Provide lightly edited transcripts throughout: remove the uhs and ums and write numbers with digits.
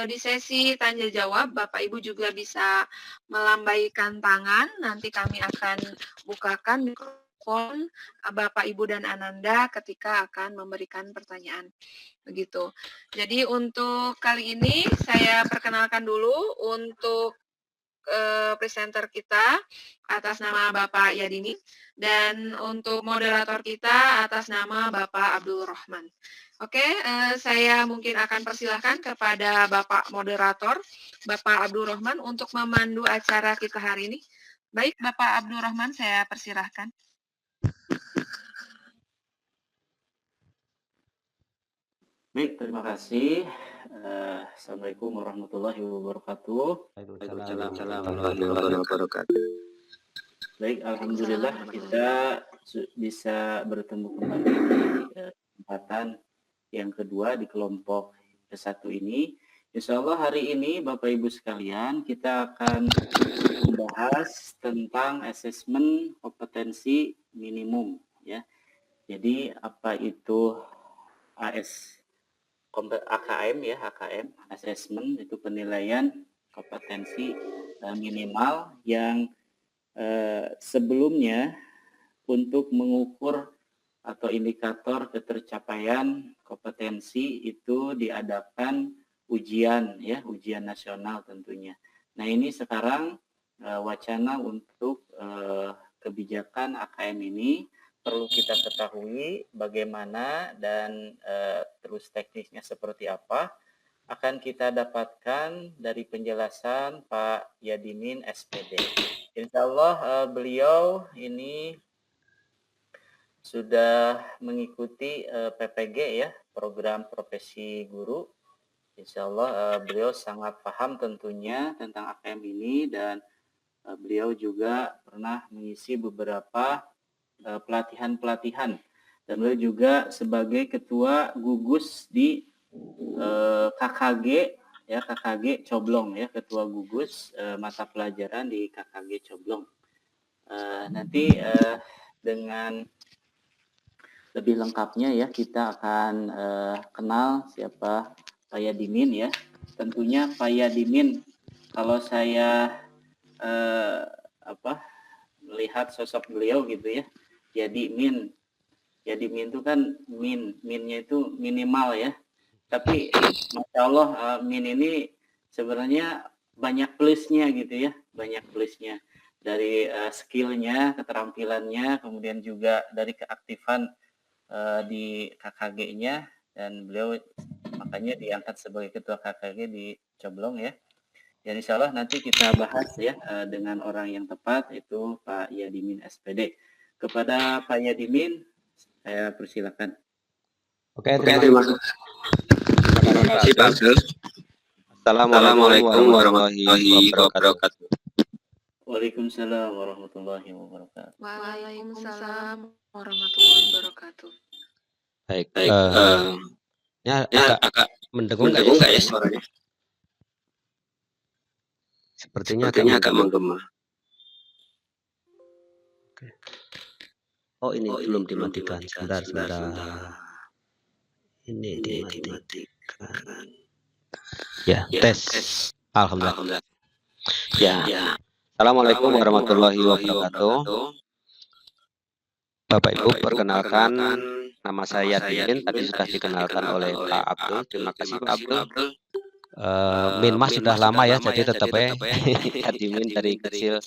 di sesi tanya jawab, Bapak Ibu juga bisa melambaikan tangan, nanti kami akan bukakan mikrofon Bapak Ibu dan Ananda ketika akan memberikan pertanyaan, begitu. Jadi untuk kali ini saya perkenalkan dulu untuk presenter kita atas nama Bapak Yadini dan untuk moderator kita atas nama Bapak Abdul Rahman. Oke, saya mungkin akan persilahkan kepada Bapak moderator, Bapak Abdul Rahman untuk memandu acara kita hari ini. Baik, Bapak Abdul Rahman, saya persilahkan. Baik, terima kasih. Assalamualaikum warahmatullahi wabarakatuh. Waalaikumsalam warahmatullahi wabarakatuh. Baik, alhamdulillah kita bisa bertemu kembali di kesempatan yang kedua di kelompok ke-1 ini. Insya Allah hari ini Bapak Ibu sekalian kita akan membahas tentang asesmen kompetensi minimum ya. Jadi apa itu AKM ya, AKM, assessment itu penilaian kompetensi minimal yang sebelumnya untuk mengukur atau indikator ketercapaian kompetensi itu diadakan ujian ya, ujian nasional tentunya. Nah ini sekarang wacana untuk kebijakan AKM ini perlu kita ketahui bagaimana dan terus teknisnya seperti apa akan kita dapatkan dari penjelasan Pak Yadimin SPD. Insya Allah beliau ini sudah mengikuti PPG ya, program profesi guru. Insya Allah beliau sangat paham tentunya tentang AKM ini dan beliau juga pernah mengisi beberapa pelatihan-pelatihan dan beliau juga sebagai ketua gugus di KKG ya, KKG Coblong ya, ketua gugus mata pelajaran di KKG Coblong. Nanti dengan lebih lengkapnya ya kita akan kenal siapa Pak Yadimin ya. Tentunya Pak Yadimin kalau saya melihat sosok beliau gitu ya, Yadimin itu kan minnya itu minimal ya, tapi Masya Allah min ini sebenarnya banyak plusnya gitu ya, banyak plusnya dari skillnya, keterampilannya, kemudian juga dari keaktifan di KKG-nya, dan beliau makanya diangkat sebagai ketua KKG di Coblong ya. Dan insya Allah nanti kita bahas ya dengan orang yang tepat, itu Pak Yadimin SPD. Kepada Pak Yadimin, saya persilakan. Oke, terima kasih Pak Abdul. Assalamualaikum warahmatullahi wabarakatuh. Waalaikumsalam warahmatullahi wabarakatuh. Waalaikumsalam warahmatullahi wabarakatuh. Baik, ya agak mendengung nggak ya suaranya? Sepertinya agak menggema. Oke. Oh ini belum dimatikan. Sebentar. Ini dimatikan. Ya, tes. Alhamdulillah. Ya. Assalamualaikum warahmatullahi wabarakatuh. Bapak Ibu, perkenalkan nama saya Yadimin. Tadi sudah dikenalkan oleh Pak Abdul. Terima kasih Pak Abdul. Min Mas sudah lama ya, jadi tetap Yadimin dari kecil.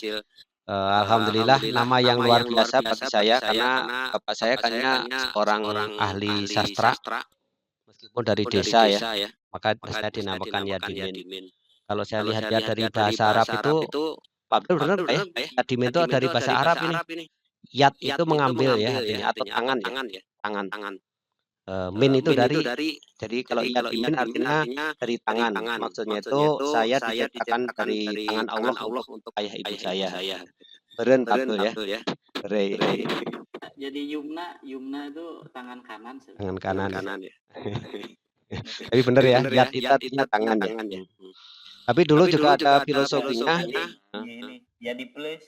Alhamdulillah nama yang luar biasa bagi saya karena bapak saya kayaknya seorang ahli sastra meskipun dari desa ya, maka saya dinamakan Yadimin. Kalau saya lihat ya dari bahasa Arab itu, Pak Abdul benar Pak ya, Yadimin itu dari bahasa Arab ini. Yad itu mengambil ya artinya, atau tangan ya, tangan. Min itu dari, jadi kalau Yadimin artinya dari tangan, maksudnya itu saya diciptakan dari tangan Allah untuk ayah ibu saya. Beren Abdul ya. Jadi Yumna itu tangan kanan. Tangan kanan ya. Tapi benar ya, Yad itu artinya tangan ya. Tapi dulu juga ada filosofinya. Jadi plus.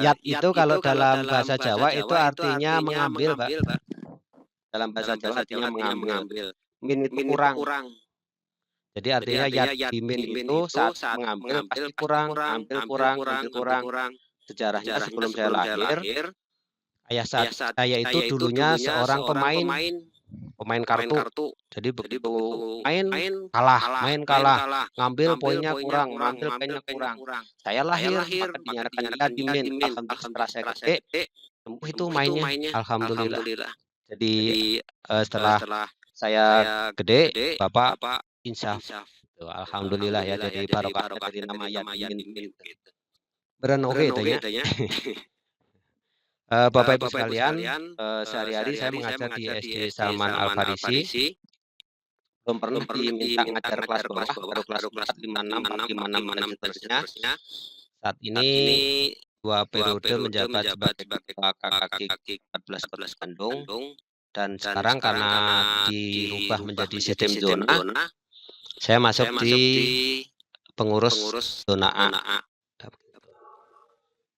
Yad itu kalau dalam bahasa Jawa itu artinya mengambil, Pak. Dalam bahasa Jawa artinya mengambil. min itu kurang. Jadi artinya Yatimin itu saat mengambil pasti kurang, ambil kurang. Sejarahnya sebelum saya lahir, ayah saya itu dulunya seorang pemain kartu. Jadi begitu main kalah, ngambil poinnya kurang, ngambil poinnya kurang. Saya lahir maka dinyatakan Yatimin. Alhamdulillah setelah saya gede, sembuh itu mainnya. Alhamdulillah. Jadi setelah saya gede, Bapak insaf. Tuh, alhamdulillah ya, jadi barokah dari nama Yatimin. Berenoge itu ya. Bapak Ibu sekalian, sehari-hari saya mengajar di SD Salman Al Farisi. Belum pernah diminta ngajar kelas bawah, baru kelas 4, 5, 6, 5, 6 dan seterusnya. Saat ini 2 periode menjabat sebagai ketua KKK 14 Kota Bandung. Dan sekarang karena dirubah menjadi sistem zona, saya masuk di pengurus zona A.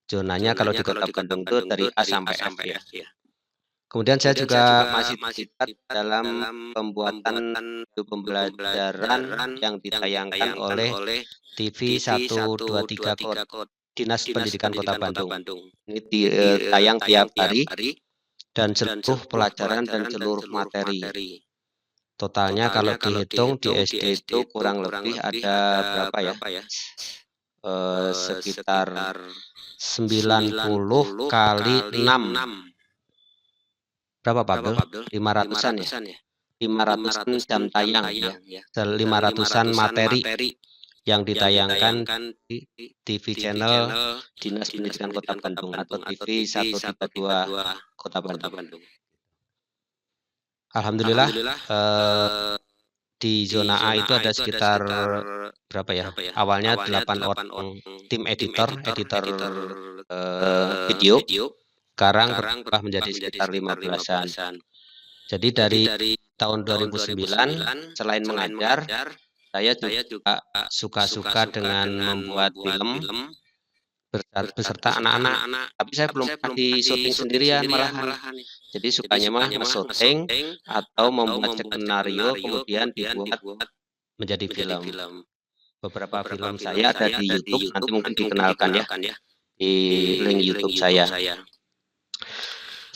Zonanya kalau di Kota Bandung itu dari A sampai F ya. Kemudian saya juga masih terlibat dalam pembuatan pembelajaran yang ditayangkan oleh TV 123 Dinas Pendidikan Kota Bandung. Ini ditayang tiap hari dan seluruh pelajaran dan seluruh materi. Totalnya kalau dihitung di SD itu kurang lebih ada berapa ya? Sekitar 90 kali 6. Berapa Pak Abdul? 500-an ya? 500-an jam tayang ya. 500-an materi yang ditayangkan di TV channel Dinas Pendidikan Kota Bandung atau TV 132 Kota Bandung. Alhamdulillah di zona A itu ada sekitar berapa ya? Awalnya 8 orang tim editor video. Sekarang berubah menjadi sekitar 15-an. Jadi dari tahun 2009 selain mengajar, saya juga suka-suka dengan membuat film beserta anak-anak. Tapi saya belum pernah di syuting sendirian malahan. Jadi sukanya mah nge-syuting atau membuat skenario kemudian dibuat menjadi film. Beberapa film saya ada di YouTube, nanti mungkin dikenalkan ya di link YouTube saya.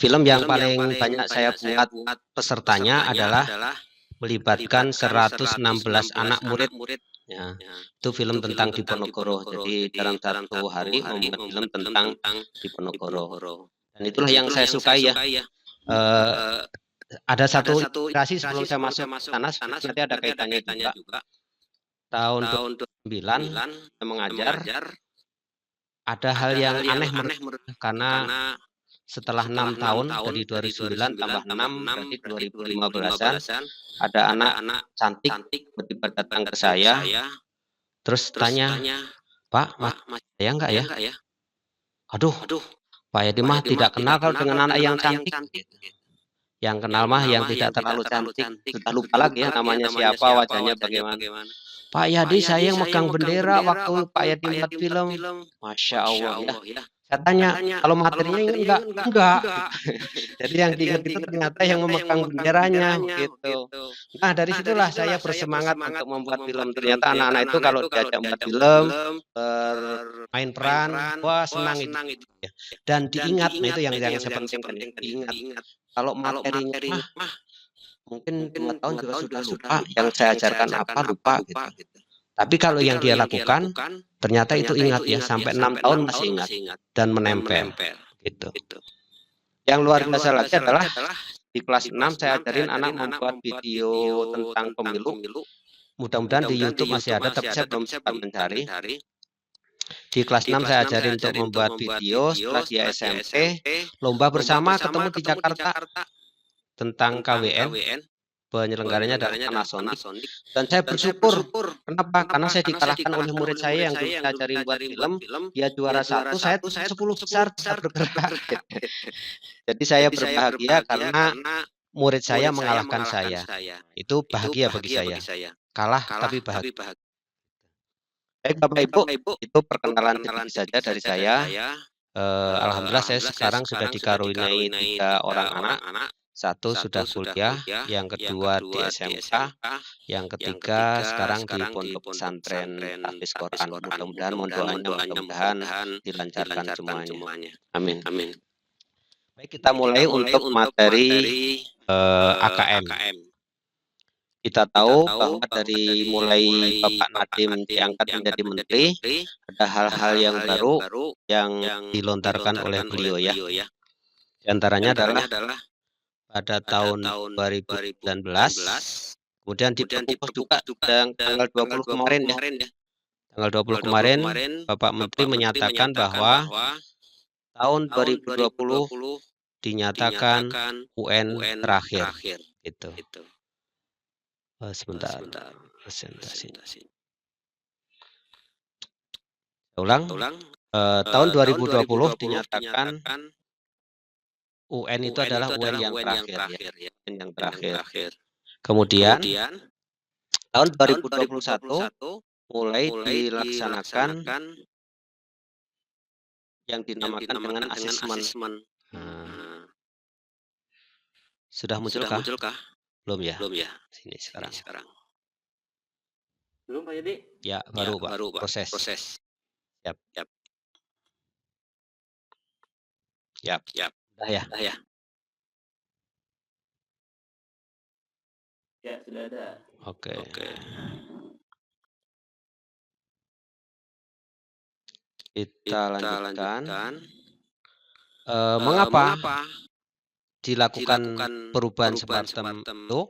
Film yang paling banyak saya buat pesertanya adalah melibatkan 116 anak murid. Ya, itu film tentang Diponegoro. Jadi dalam satu hari membuat film tentang Diponegoro. Dan itulah yang saya sukai ya. Ada satu inspirasi sebelum saya masuk sana, nanti ada kaitannya juga. Tahun 2009 saya mengajar, ada hal yang aneh karena setelah 6 tahun dari 2009 tambah 6 berarti 2015-an ada anak cantik tiba-tiba datang ke saya terus tanya, Pak, Mas saya enggak ya? Aduh, Pak Yadi mah tidak kenal kalau dengan anak yang cantik. Yang kenal mah yang tidak terlalu cantik. Sudah lupa lagi ya namanya siapa, wajahnya bagaimana. Pak Yadi saya yang megang bendera waktu Pak Yadi buat film. Masya Allah ya. Saya tanya, kalau materinya enggak. Jadi yang diingat itu ternyata yang memegang benderanya gitu. Nah dari situlah saya bersemangat untuk membuat film. Ternyata anak-anak itu kalau diajak membuat film, bermain peran, wah senang itu. Dan diingat, nah itu yang saya pentingkan, diingat. Kalau materinya mah mungkin 2 tahun juga sudah lupa, yang saya ajarkan apa lupa gitu. Tapi kalau yang dia lakukan, ternyata itu ingat ya, sampai 6 tahun masih ingat dan menempel gitu. Yang luar biasa lagi adalah di kelas 6 saya ajarin anak membuat video tentang pemilu. Mudah-mudahan di YouTube masih ada, tapi saya belum sempat mencari. Di kelas 6 saya ajarin untuk membuat video. Setelah dia SMP, lomba bersama ketemu di Jakarta tentang KWN. Penyelenggaranya adalah Panasonic. Dan saya bersyukur. Kenapa? Karena saya dikalahkan oleh murid saya yang dulu saya ajarin buat film. Dia juara 1, saya 10 besar bisa bergerak. Jadi saya berbahagia karena murid saya mengalahkan saya. Itu bahagia bagi saya. Kalah tapi bahagia. Baik Bapak Ibu, itu perkenalan sedikit saja dari saya. Alhamdulillah saya sekarang sudah dikaruniai 3 orang anak. Satu sudah kuliah, yang kedua di SMK, yang ketiga sekarang di Pondok Pesantren Tahfiz Quran. Mudah-mudahan mohon doanya, mudah-mudahan dilancarkan semuanya. Amin. Baik, kita mulai untuk materi AKM. Kita tahu bahwa dari mulai Bapak Nadiem diangkat menjadi menteri, ada hal-hal yang baru yang dilontarkan oleh beliau ya. Di antaranya adalah pada tahun 2019, kemudian diperkuat juga tanggal 20 kemarin ya. Tanggal 20 kemarin Bapak Menteri menyatakan bahwa tahun 2020 dinyatakan UN terakhir. Itu. Sebentar. Presentasi. Ulang. Tahun 2020 dinyatakan UN itu adalah UN yang terakhir ya. UN yang terakhir. Kemudian tahun 2021 mulai dilaksanakan yang dinamakan dengan asesmen. Sudah munculkah? Belum ya? Sini sekarang. Belum Pak Yadi? Ya, baru Pak. Proses. Yap. Dah ya. Ya, sudah ada. Oke. Kita lanjutkan. Mengapa dilakukan perubahan semacam itu?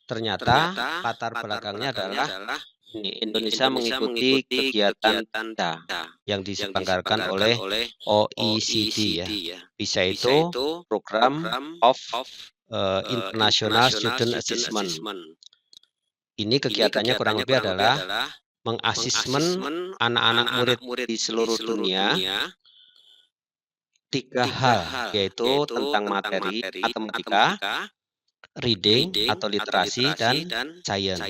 Ternyata latar belakangnya adalah Indonesia mengikuti kegiatan yang diselenggarakan oleh OECD ya. PISA itu Program of International Student Assessment. Ini kegiatannya kurang lebih adalah mengasesmen anak-anak murid di seluruh dunia 3 hal, yaitu tentang materi matematika, reading atau literasi, dan science.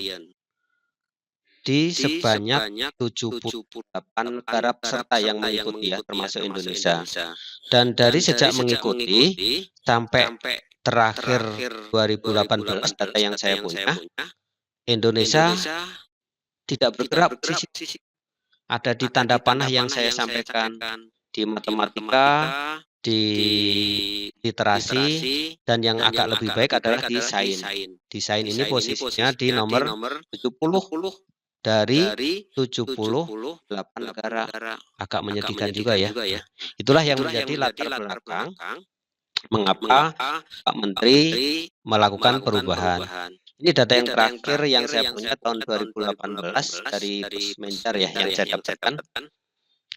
Di sebanyak 78 negara peserta yang mengikuti ya, termasuk Indonesia. Dan dari sejak mengikuti sampai terakhir 2018 data yang saya punya, Indonesia tidak bergerak sisi. Ada di tanda panah yang saya sampaikan, di matematika, di literasi, dan yang agak lebih baik adalah di sains. Di sains ini posisinya di nomor 70 dari 78 negara. Agak menyedihkan juga ya. Itulah yang menjadi latar belakang mengapa Pak Menteri melakukan perubahan. Ini data yang terakhir yang saya punya tahun 2018 dari Pusmenjar ya, yang saya dapatkan.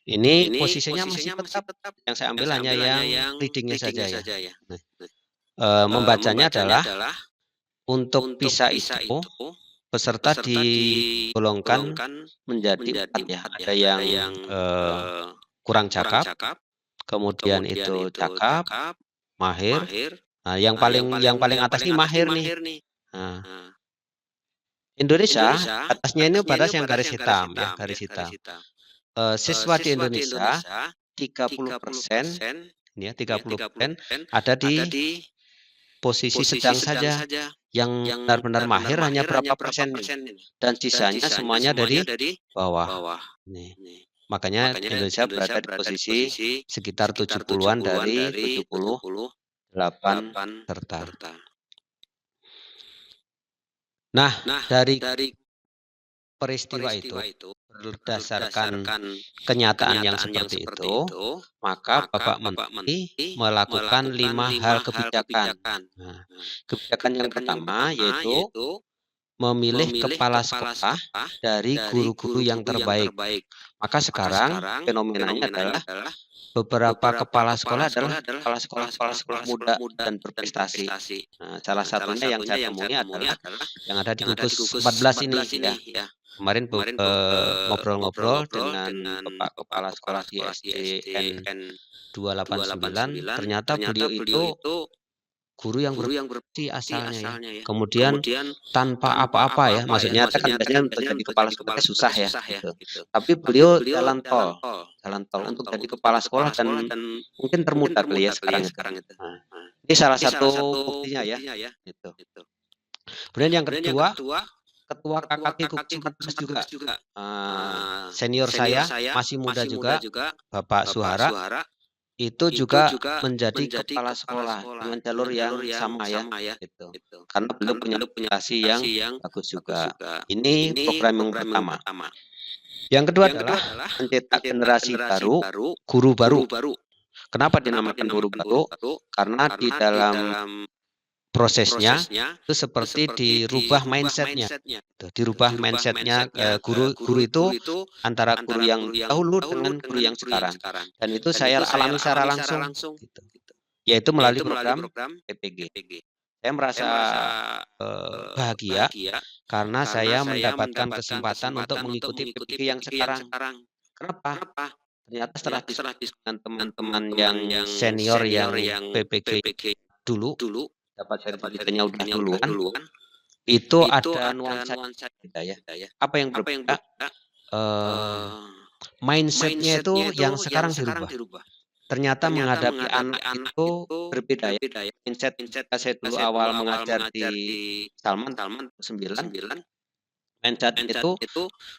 Ini posisinya masih tetap, yang saya ambil hanya yang readingnya saja ya. Membacanya adalah untuk PISA itu peserta digolongkan menjadi 4 ya. Ada yang kurang cakap, kemudian itu cakap, mahir. Nah, yang paling atas ini mahir nih. Nah, Indonesia atasnya ini baris yang garis hitam ya, garis hitam. Siswa di Indonesia 30%, ini ya 30% ada di posisi sedang saja. Yang benar-benar mahir hanya berapa persen ini. Dan sisanya semuanya dari bawah. Nih. Makanya Indonesia berada di posisi sekitar 70-an dari 78 peserta. Nah, dari peristiwa itu berdasarkan kenyataan yang seperti itu, maka Bapak Menteri melakukan 5 hal kebijakan. Nah, kebijakan yang pertama yaitu memilih kepala sekolah dari guru-guru yang terbaik. Maka sekarang fenomenanya adalah beberapa kepala sekolah adalah kepala sekolah muda dan berprestasi. Nah, salah satunya yang saya temui adalah yang ada di gugus 14 ini ya. Kemarin ngobrol-ngobrol dengan Bapak Kepala Sekolah di SDN 289, ternyata beliau itu guru yang berprestasi asalnya ya. Kemudian tanpa apa-apa ya, maksudnya kan biasanya untuk jadi kepala sekolah susah ya. Gitu. Tapi beliau jalan tol untuk jadi kepala sekolah dan mungkin termutar beliau sekarang itu. Nah, Ini salah satu buktinya ya. Gitu. Kemudian yang kedua, Ketua KKP gugus tugas juga. Senior saya masih muda juga, Bapak Suhara, itu juga menjadi kepala sekolah dengan jalur yang sama ya, gitu. Karena beliau punya prestasi yang bagus juga. Ini program yang pertama. Yang kedua adalah mencetak generasi baru, guru baru. Kenapa dinamakan guru baru? Karena di dalam prosesnya itu seperti dirubah mindsetnya, dirubah mindsetnya guru itu antara guru yang dahulu dengan guru yang sekarang, dan itu saya alami secara langsung, gitu. Yaitu melalui program PPG. Saya merasa bahagia karena saya mendapatkan kesempatan untuk mengikuti PPG yang sekarang. Kenapa? Ternyata setelah diskusi dengan teman-teman yang senior yang PPG dulu, dapat sertifikatnya udah duluan, itu ada nuansa beda ya. Apa yang berbeda? Mindsetnya itu yang sekarang dirubah. Ternyata menghadapi anak itu berbeda ya. Mindset saya dulu awal mengajar di Salman 9, mindset itu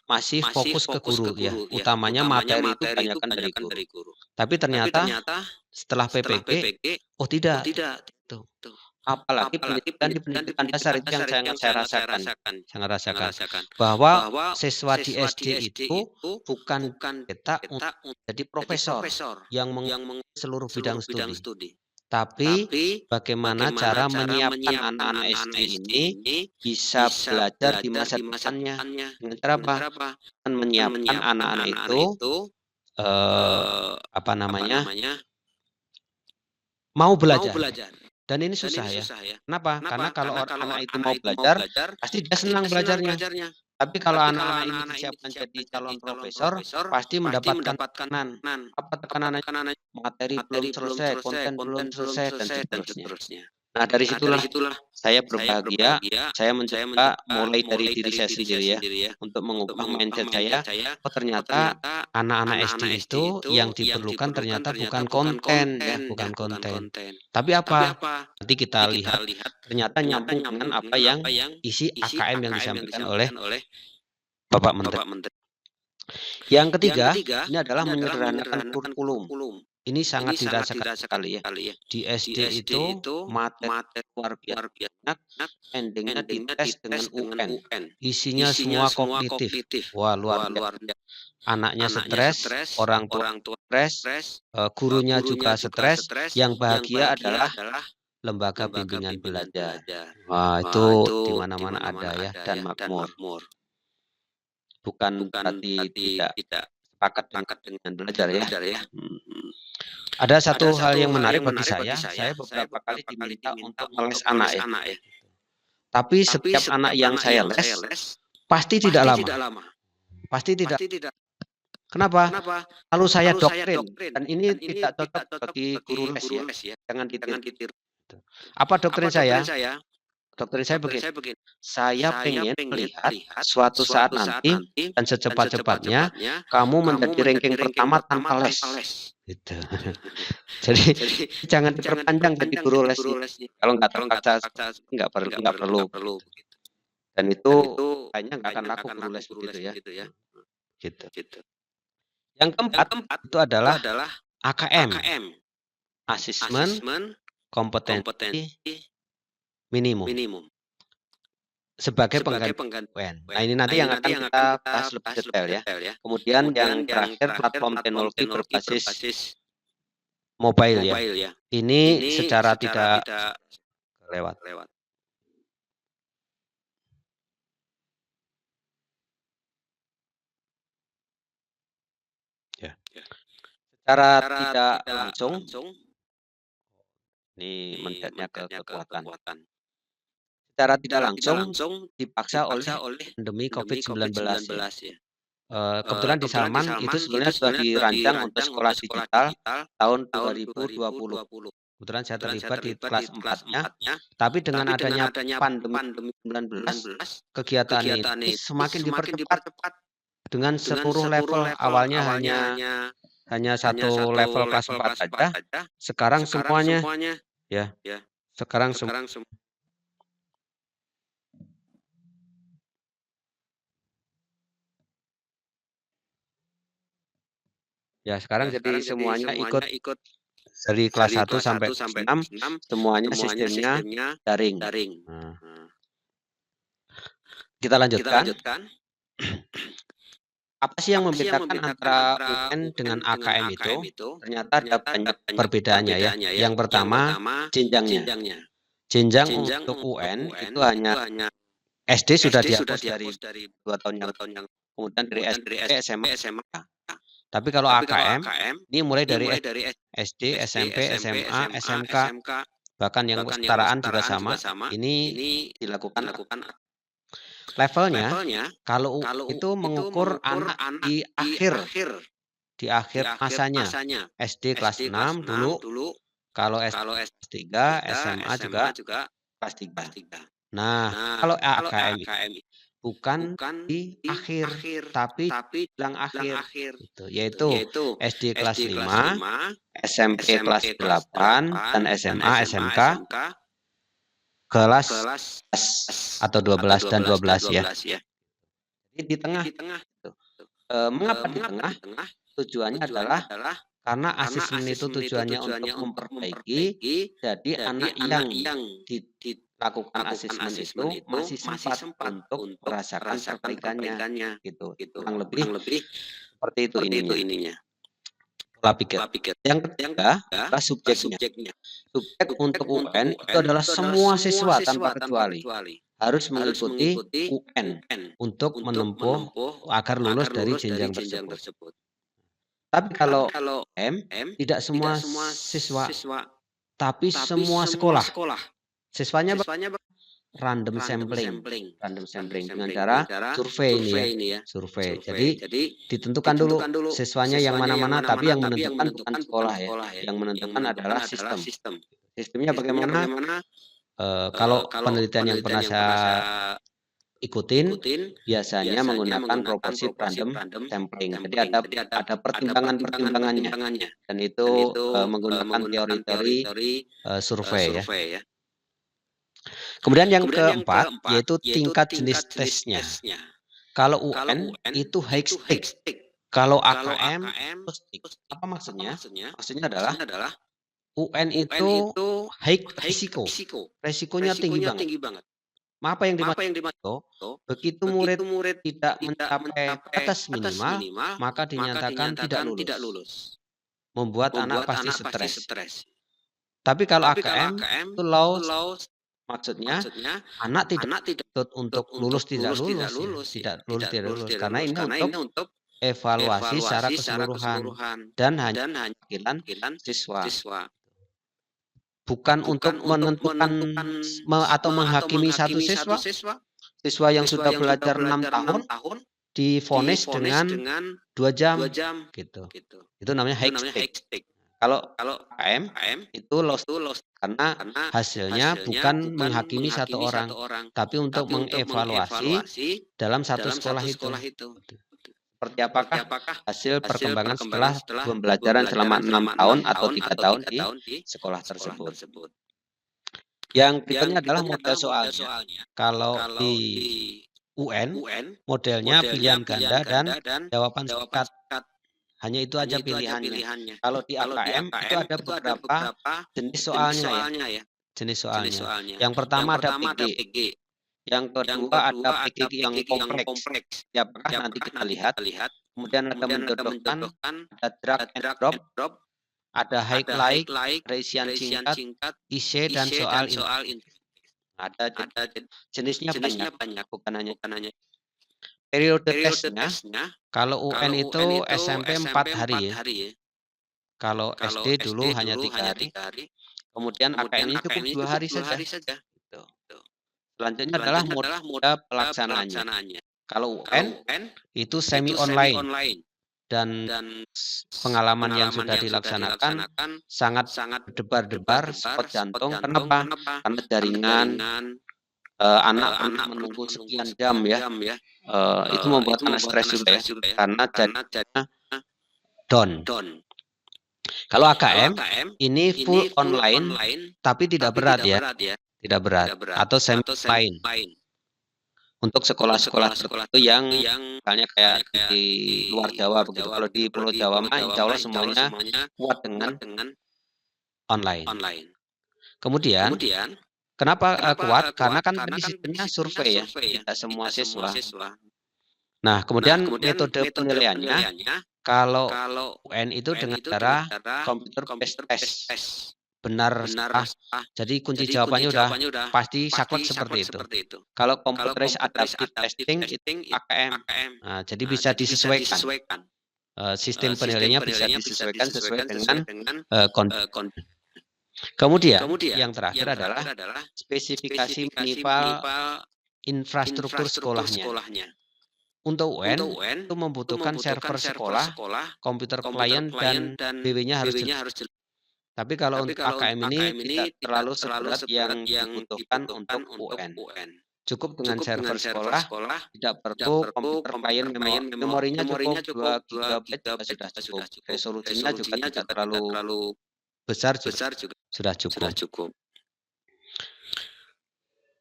masih fokus ke guru ya. Utamanya materi itu banyakkan dari guru. Tapi ternyata setelah PPG, oh tidak. Apalagi pendidikan di pendidikan dasar itu yang saya rasakan, bahwa siswa di SD itu bukan cetak untuk jadi profesor yang menguasai seluruh bidang studi, tapi bagaimana cara menyiapkan anak-anak SD ini bisa belajar di masa depannya. Dengan cara apa? Menyiapkan anak-anak itu mau belajar. Dan ini susah ya. Kenapa? Karena kalau anak itu mau belajar, pasti dia senang belajarnya. Tapi kalau anak-anak ini disiapkan jadi calon profesor, pasti mendapatkan tekanan. Apa tekanannya? Materi belum selesai, konten belum selesai, dan seterusnya. Nah, dari situlah saya berbahagia, saya mencoba mulai dari diri saya sendiri ya, untuk mengubah mindset saya. Oh, ternyata anak-anak SD itu yang diperlukan ternyata bukan konten ya, bukan konten. Tapi apa? Nanti kita lihat ternyata nyambung dengan apa yang isi AKM yang disampaikan oleh Bapak Menteri. Yang ketiga, ini adalah menyederhanakan kurikulum. Ini sangat dirasakan sekali ya. Di SD itu materi luar biasa, endingnya dites dengan UN. Isinya semua kognitif. Wah, luar biasa. Anaknya stres, orang tua stres, gurunya juga stres. Yang bahagia adalah lembaga bimbingan belajar. Wah, itu di mana-mana ada ya, dan makmur. Bukan berarti tidak sepakat dengan belajar ya. Ada satu hal yang menarik bagi saya beberapa kali diminta untuk meles anak ya. Tapi setiap anak yang saya les pasti tidak lama. Pasti tidak. Kenapa? Lalu saya doktrin, dan ini tidak cocok bagi guru les ya. Jangan ditiru. Apa doktrin saya? Doktrin saya begini, saya ingin melihat suatu saat nanti dan secepat-cepatnya kamu menjadi ranking pertama tanpa les. Gitu. Jadi jangan diperpanjang jadi guru les. Kalau nggak terpaksa nggak perlu. Dan itu kayaknya nggak akan laku guru les begitu ya. Gitu. Yang keempat itu adalah AKM, asesmen kompetensi minimum sebagai pengganti UN. Nah, ini nanti yang akan kita bahas lebih detail ya. Kemudian yang terakhir platform teknologi berbasis mobile ya. Ini secara tidak lewat. Ya. Secara tidak langsung ini mencetnya ke kekuatan. Secara tidak langsung dipaksa oleh pandemi COVID-19 ya. Kebetulan di Salman itu sebenarnya sudah dirancang untuk sekolah digital tahun 2020. Kebetulan saya terlibat di kelas 4-nya, tapi dengan adanya pandemi 19, kegiatan ini semakin dipercepat dengan 10 level. Awalnya hanya satu level kelas 4 saja, sekarang semuanya Ya. Sekarang jadi semuanya ikut dari kelas 1 sampai kelas 6 semuanya sistemnya daring. Nah, kita lanjutkan. Apa sih yang membedakan antara UN dengan AKM itu? Ternyata ada banyak perbedaannya ya. Yang pertama, jenjangnya. Jenjang untuk UN itu hanya SD sudah dihapus dari 2 tahun yang kemudian dari SD, SMA. Tapi kalau AKM ini mulai dari SD, SMP, SMA, SMK, bahkan yang kesetaraan juga sama. Ini dilakukan levelnya. Kalau itu mengukur anak di akhir masanya. SD kelas 6 dulu. Kalau S3, SMA juga kelas 3. Nah, kalau AKM bukan di akhir, tapi bilang akhir, gitu, yaitu SD kelas 5, SMP kelas 8, dan SMA, SMK kelas atau 12 dan 12 ya. Jadi di tengah. Mengapa di tengah? Tujuannya adalah karena asesmen itu tujuannya untuk memperbaiki, jadi anak yang dilakukan asesmen itu masih sempat untuk merasakan perbaikannya, gitu. Kurang lebih seperti itu ininya. Pola pikir. Yang ketiga adalah subjeknya. Subjek untuk UN itu adalah semua siswa tanpa kecuali harus mengikuti UN untuk menempuh agar lulus dari jenjang tersebut. Tapi kalau M tidak semua siswa, tapi semua sekolah. Siswanya random sampling dengan cara survei ini ya. Survei. Jadi ditentukan dulu siswanya yang mana-mana, tapi yang menentukan bukan sekolah ya. Yang menentukan adalah sistem. Sistemnya bagaimana? Kalau penelitian yang pernah saya ikutin biasanya menggunakan proporsi random sampling. Jadi ada pertimbangannya dan itu menggunakan teori-teori survei ya. Kemudian yang keempat yaitu tingkat jenis tesnya. Kalau UN itu high stake. Kalau AKM low stake. Apa maksudnya? Maksudnya adalah UN itu high risiko. Resikonya tinggi banget. Apa yang dimaksud? Begitu murid tidak mencapai batas minimal, maka dinyatakan tidak lulus. Membuat anak pasti stres. Tapi kalau AKM itu low, maksudnya anak tidak untuk lulus tidak lulus, karena ini untuk evaluasi secara keseluruhan dan hanya kemungkinan siswa. Bukan untuk menentukan atau menghakimi satu siswa yang sudah belajar 6 tahun divonis dengan 2 jam gitu. Itu namanya high stake. Kalau AKM itu low karena hasilnya bukan menghakimi satu orang, tapi untuk mengevaluasi dalam satu sekolah itu. Seperti apakah hasil perkembangan setelah pembelajaran selama 6 tahun atau 3 tahun di sekolah tersebut. Yang berikutnya adalah model soalnya. Kalau di UN, modelnya pilihan ganda dan jawaban singkat. Hanya itu aja pilihannya. Kalau di AKM itu ada beberapa jenis soalnya ya. Jenis soalnya. Yang pertama ada PG. Yang kedua ada PG yang kompleks. Ya, apakah nanti kita lihat. Kemudian ada menjodohkan, ada drag and drop, ada highlight, reisian singkat, IC dan soal ada jenisnya banyak, bukan hanya. Periode tesnya, kalau UN itu SMP 4 hari ya. Kalau SD dulu hanya 3 hari. Kemudian AKM ini cukup 2 hari saja. Gitu. Selanjutnya adalah mode pelaksanaannya. Kalau UN itu semi online dan pengalaman yang sudah dilaksanakan sangat berdebar-debar spot jantung. Kenapa? Karena jaringan anak menunggu sekian jam ya. Itu membuat anak stres juga ya. Karena jadinya down. Kalau AKM ini full online tapi tidak berat ya, tidak berat atau semi online. Untuk sekolah-sekolah tertentu yang misalnya kayak di luar Jawa begitu. Kalau di Pulau Jawa mah insya Allah semuanya kuat dengan online. Kemudian kenapa kuat? Karena kan tadi sistemnya survei ya, tidak semua siswa. Nah, kemudian metode penilaiannya kalau UN itu dengan cara computer based test. Benar salah. Jadi kunci jawabannya udah pasti saklek seperti itu. Kalau computerized adaptive testing itu AKM. Nah, jadi bisa disesuaikan. Sistem penilaiannya bisa disesuaikan sesuai dengan kondisi. Kemudian yang terakhir adalah spesifikasi minimal infrastruktur sekolahnya. Untuk UN itu membutuhkan server sekolah, komputer klien dan BW-nya harus jelas. Tapi kalau untuk AKM ini tidak terlalu seberat yang dibutuhkan untuk UN. Cukup dengan server sekolah, tidak perlu komputer klien, memorinya cukup 2 GB juga sudah cukup. Resolusinya juga tidak terlalu besar juga sudah cukup.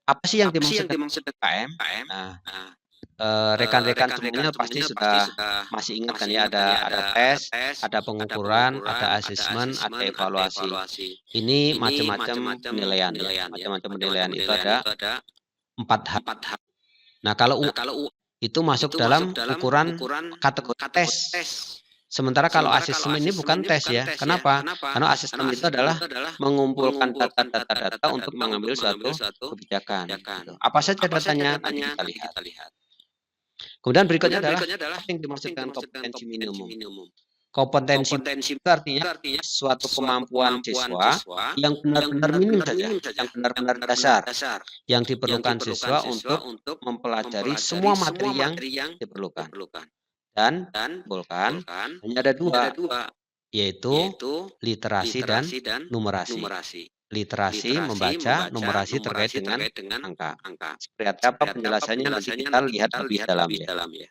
Apa sih yang dimaksud AKM? Nah, rekan-rekan semuanya pasti sudah masih ingat kan ya, ada tes, ada pengukuran, ada asesmen, ada evaluasi. Ini macam-macam penilaian ya. Macam-macam penilaian itu ada 4 hal. Nah, kalau itu masuk dalam ukuran kategori tes. Sementara kalau asesmen ini bukan tes ya. Kenapa? Karena asesmen itu adalah mengumpulkan data-data untuk mengambil suatu kebijakan. Apa saja datanya? Nanti kita lihat. Kemudian berikutnya adalah apa yang dimaksud dengan kompetensi minimum. Kompetensi itu artinya suatu kemampuan siswa yang benar-benar minim saja, yang benar-benar dasar, yang diperlukan siswa untuk mempelajari semua materi yang diperlukan. Dan hanya ada 2, yaitu literasi dan numerasi. Literasi membaca, numerasi terkait dengan angka. Seperti apa penjelasannya nanti kita lihat lebih dalam ya.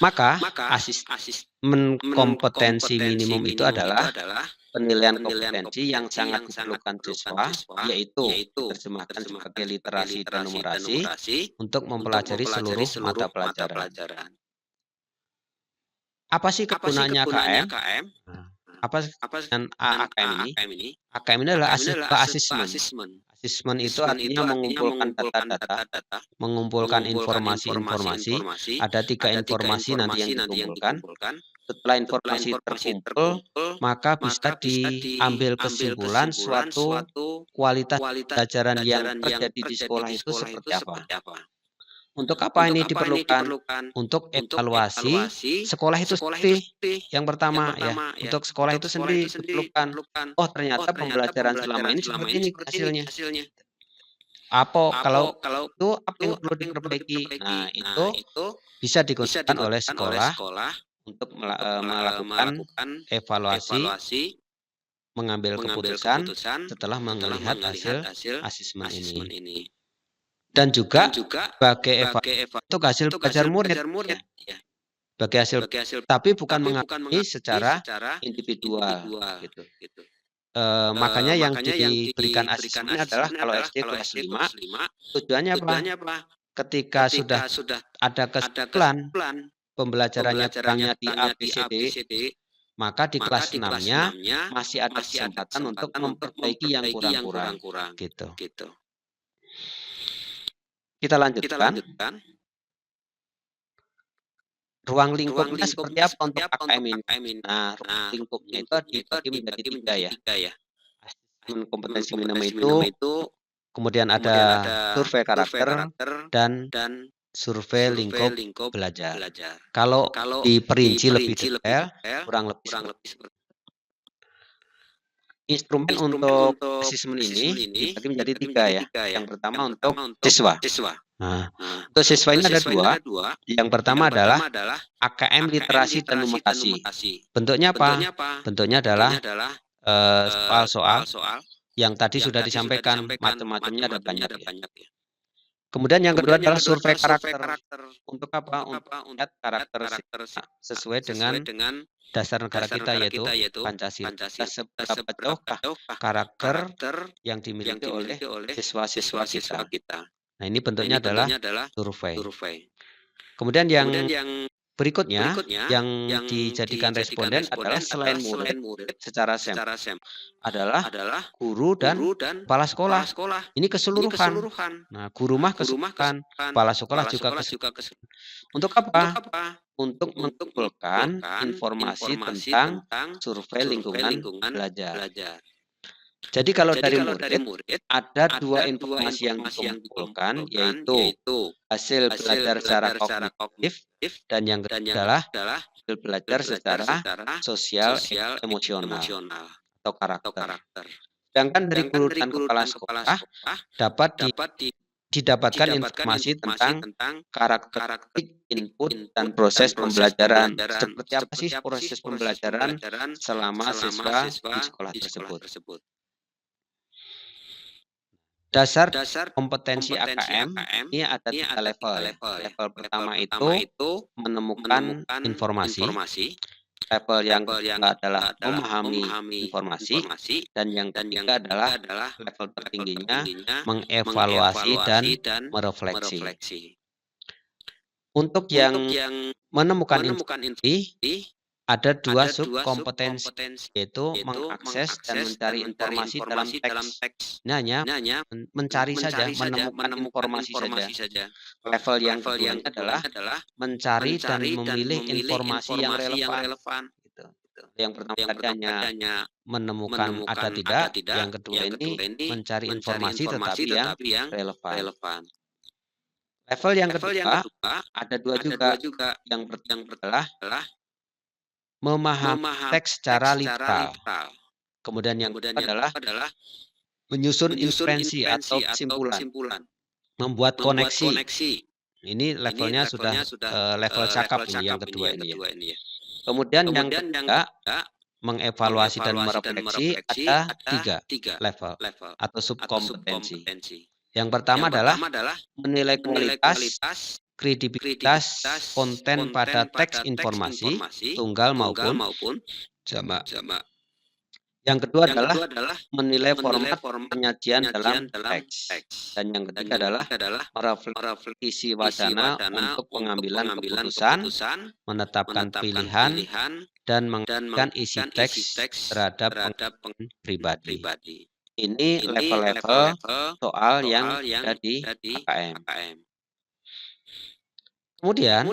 Maka asesmen kompetensi minimum itu adalah penilaian kompetensi yang sangat diperlukan siswa, yaitu diterjemahkan sebagai literasi dan numerasi untuk mempelajari seluruh mata pelajaran. Apa sih kegunaannya AKM? Apa dengan AKM ini? AKM ini adalah asesmen. Asesmen itu artinya mengumpulkan data-data, mengumpulkan informasi-informasi. Ada 3 informasi nanti yang dikumpulkan. Setelah informasi terkumpul, maka bisa diambil kesimpulan suatu kualitas pelajaran yang terjadi di sekolah itu seperti apa. Untuk apa ini diperlukan? Untuk evaluasi sekolah itu sendiri. Yang pertama ya, untuk sekolah itu sendiri diperlukan. Oh, ternyata pembelajaran selama ini seperti ini hasilnya. Kalau itu apa yang perlu diperbaiki? Nah, itu bisa digunakan oleh sekolah untuk melakukan evaluasi, mengambil keputusan setelah melihat hasil asesmen ini. Dan juga sebagai evaluasi untuk hasil belajar murid ya. Sebagai hasil, tapi bukan mengambil secara individual gitu. Makanya yang diberikan asesmen adalah kalau SD kelas 5 tujuannya apa? Ketika sudah ada kesimpulan pembelajarannya kurangnya di A, B, C, D, maka di kelas 6-nya masih ada kesempatan untuk memperbaiki yang kurang-kurang gitu. Kita lanjutkan. Ruang lingkupnya seperti apa untuk AKM ini? Nah, ruang lingkupnya itu dibagi menjadi 3 ya. Asesmen kompetensi minimum itu, kemudian ada survei karakter dan survei lingkup belajar. Kalau diperinci lebih detail, kurang lebih seperti instrumen untuk asesmen ini dibagi menjadi 3 ya. Yang pertama untuk siswa. Nah, untuk siswa ini ada 2. Yang pertama adalah AKM literasi dan numerasi. Bentuknya apa? Bentuknya adalah soal-soal yang tadi sudah disampaikan, macam-macamnya ada banyak ya. Kemudian yang kedua adalah survei karakter. karakter. Untuk apa? Untuk melihat karakter siswa sesuai dengan dasar negara kita yaitu Pancasila. Seberapa jauhkah karakter yang dimiliki oleh siswa-siswa kita. Nah, ini bentuknya adalah survei. Kemudian yang berikutnya yang dijadikan responden adalah selain murid secara sampel adalah guru dan kepala sekolah. Ini keseluruhan. Nah, guru mah keseluruhan, kepala sekolah juga keseluruhan. Untuk apa? Untuk mengumpulkan informasi tentang survei lingkungan belajar. Jadi kalau dari murid ada dua informasi yang dikumpulkan, yaitu hasil belajar secara kognitif dan yang kedua adalah hasil belajar secara sosial emosional atau karakter. Sedangkan dari guru dan kepala sekolah dapat didapatkan informasi tentang karakteristik input dan proses pembelajaran. Seperti apa sih proses pembelajaran selama siswa di sekolah tersebut. Dasar kompetensi AKM ini ada 3 level. Level pertama itu menemukan informasi. Level yang kedua adalah memahami informasi. Dan yang ketiga adalah level tertingginya mengevaluasi dan merefleksi. Untuk yang menemukan informasi, ada 2 subkompetensi, yaitu mengakses dan mencari informasi dalam teks. Ini hanya mencari saja, menemukan informasi saja. Level yang kedua adalah mencari dan memilih informasi yang relevan. Gitu. Yang pertama tadi hanya menemukan ada tidak, yang kedua ini mencari informasi tetapi yang relevan. Level yang kedua ada 2 juga. Yang pertama adalah memahami teks secara literal. Kemudian yang kedua adalah menyusun inferensi atau kesimpulan. Membuat koneksi. Ini levelnya sudah level cakap ini yang kedua ini ya. Kemudian yang ketiga mengevaluasi dan merefleksi ada 3 level atau subkompetensi. Yang pertama adalah menilai kualitas, kredibilitas konten pada teks informasi tunggal maupun jamak. Yang kedua adalah menilai format penyajian dalam teks. Dan yang ketiga adalah merefleksi wacana untuk pengambilan keputusan, menetapkan pilihan, dan mengaitkan isi teks terhadap pengalaman pribadi. Ini level-level soal yang ada di AKM. Kemudian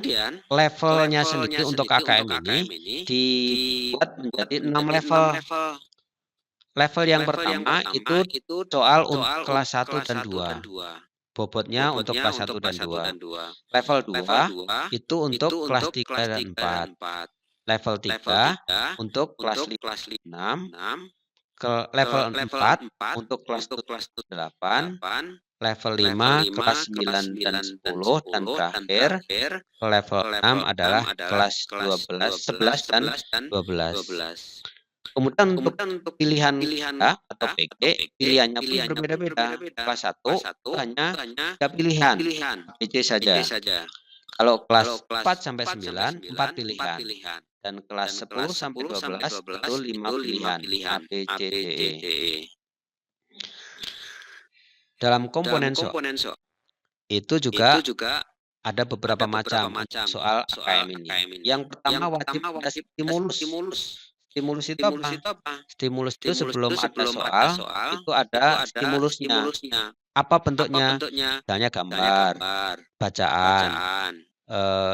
levelnya sendiri untuk AKM ini dibuat menjadi 6 level. Level yang pertama itu soal untuk kelas 1 dan 2. Bobotnya untuk kelas 1 dan 2. Level 2 itu untuk kelas 3 dan 4. Level 3 untuk kelas 5 6. Level 4 untuk kelas 7 dan 8. Level 5 kelas 9 dan 10 dan terakhir level 6 adalah kelas 11 dan 12. Kemudian untuk pilihan A atau PG pilihannya pun berbeda-beda. Kelas 1 hanya 3 pilihan, PG saja. Kalau kelas 4 sampai 9 4 pilihan. Dan kelas 10 sampai 12 itu 5 pilihan, A, B, C, D, E. Dalam komponen soal itu juga ada beberapa macam soal AKM ini. Yang pertama wajib ada stimulus. Stimulus itu apa? Stimulus itu sebelum ada soal itu ada stimulusnya. Apa bentuknya? Misalnya gambar, bacaan,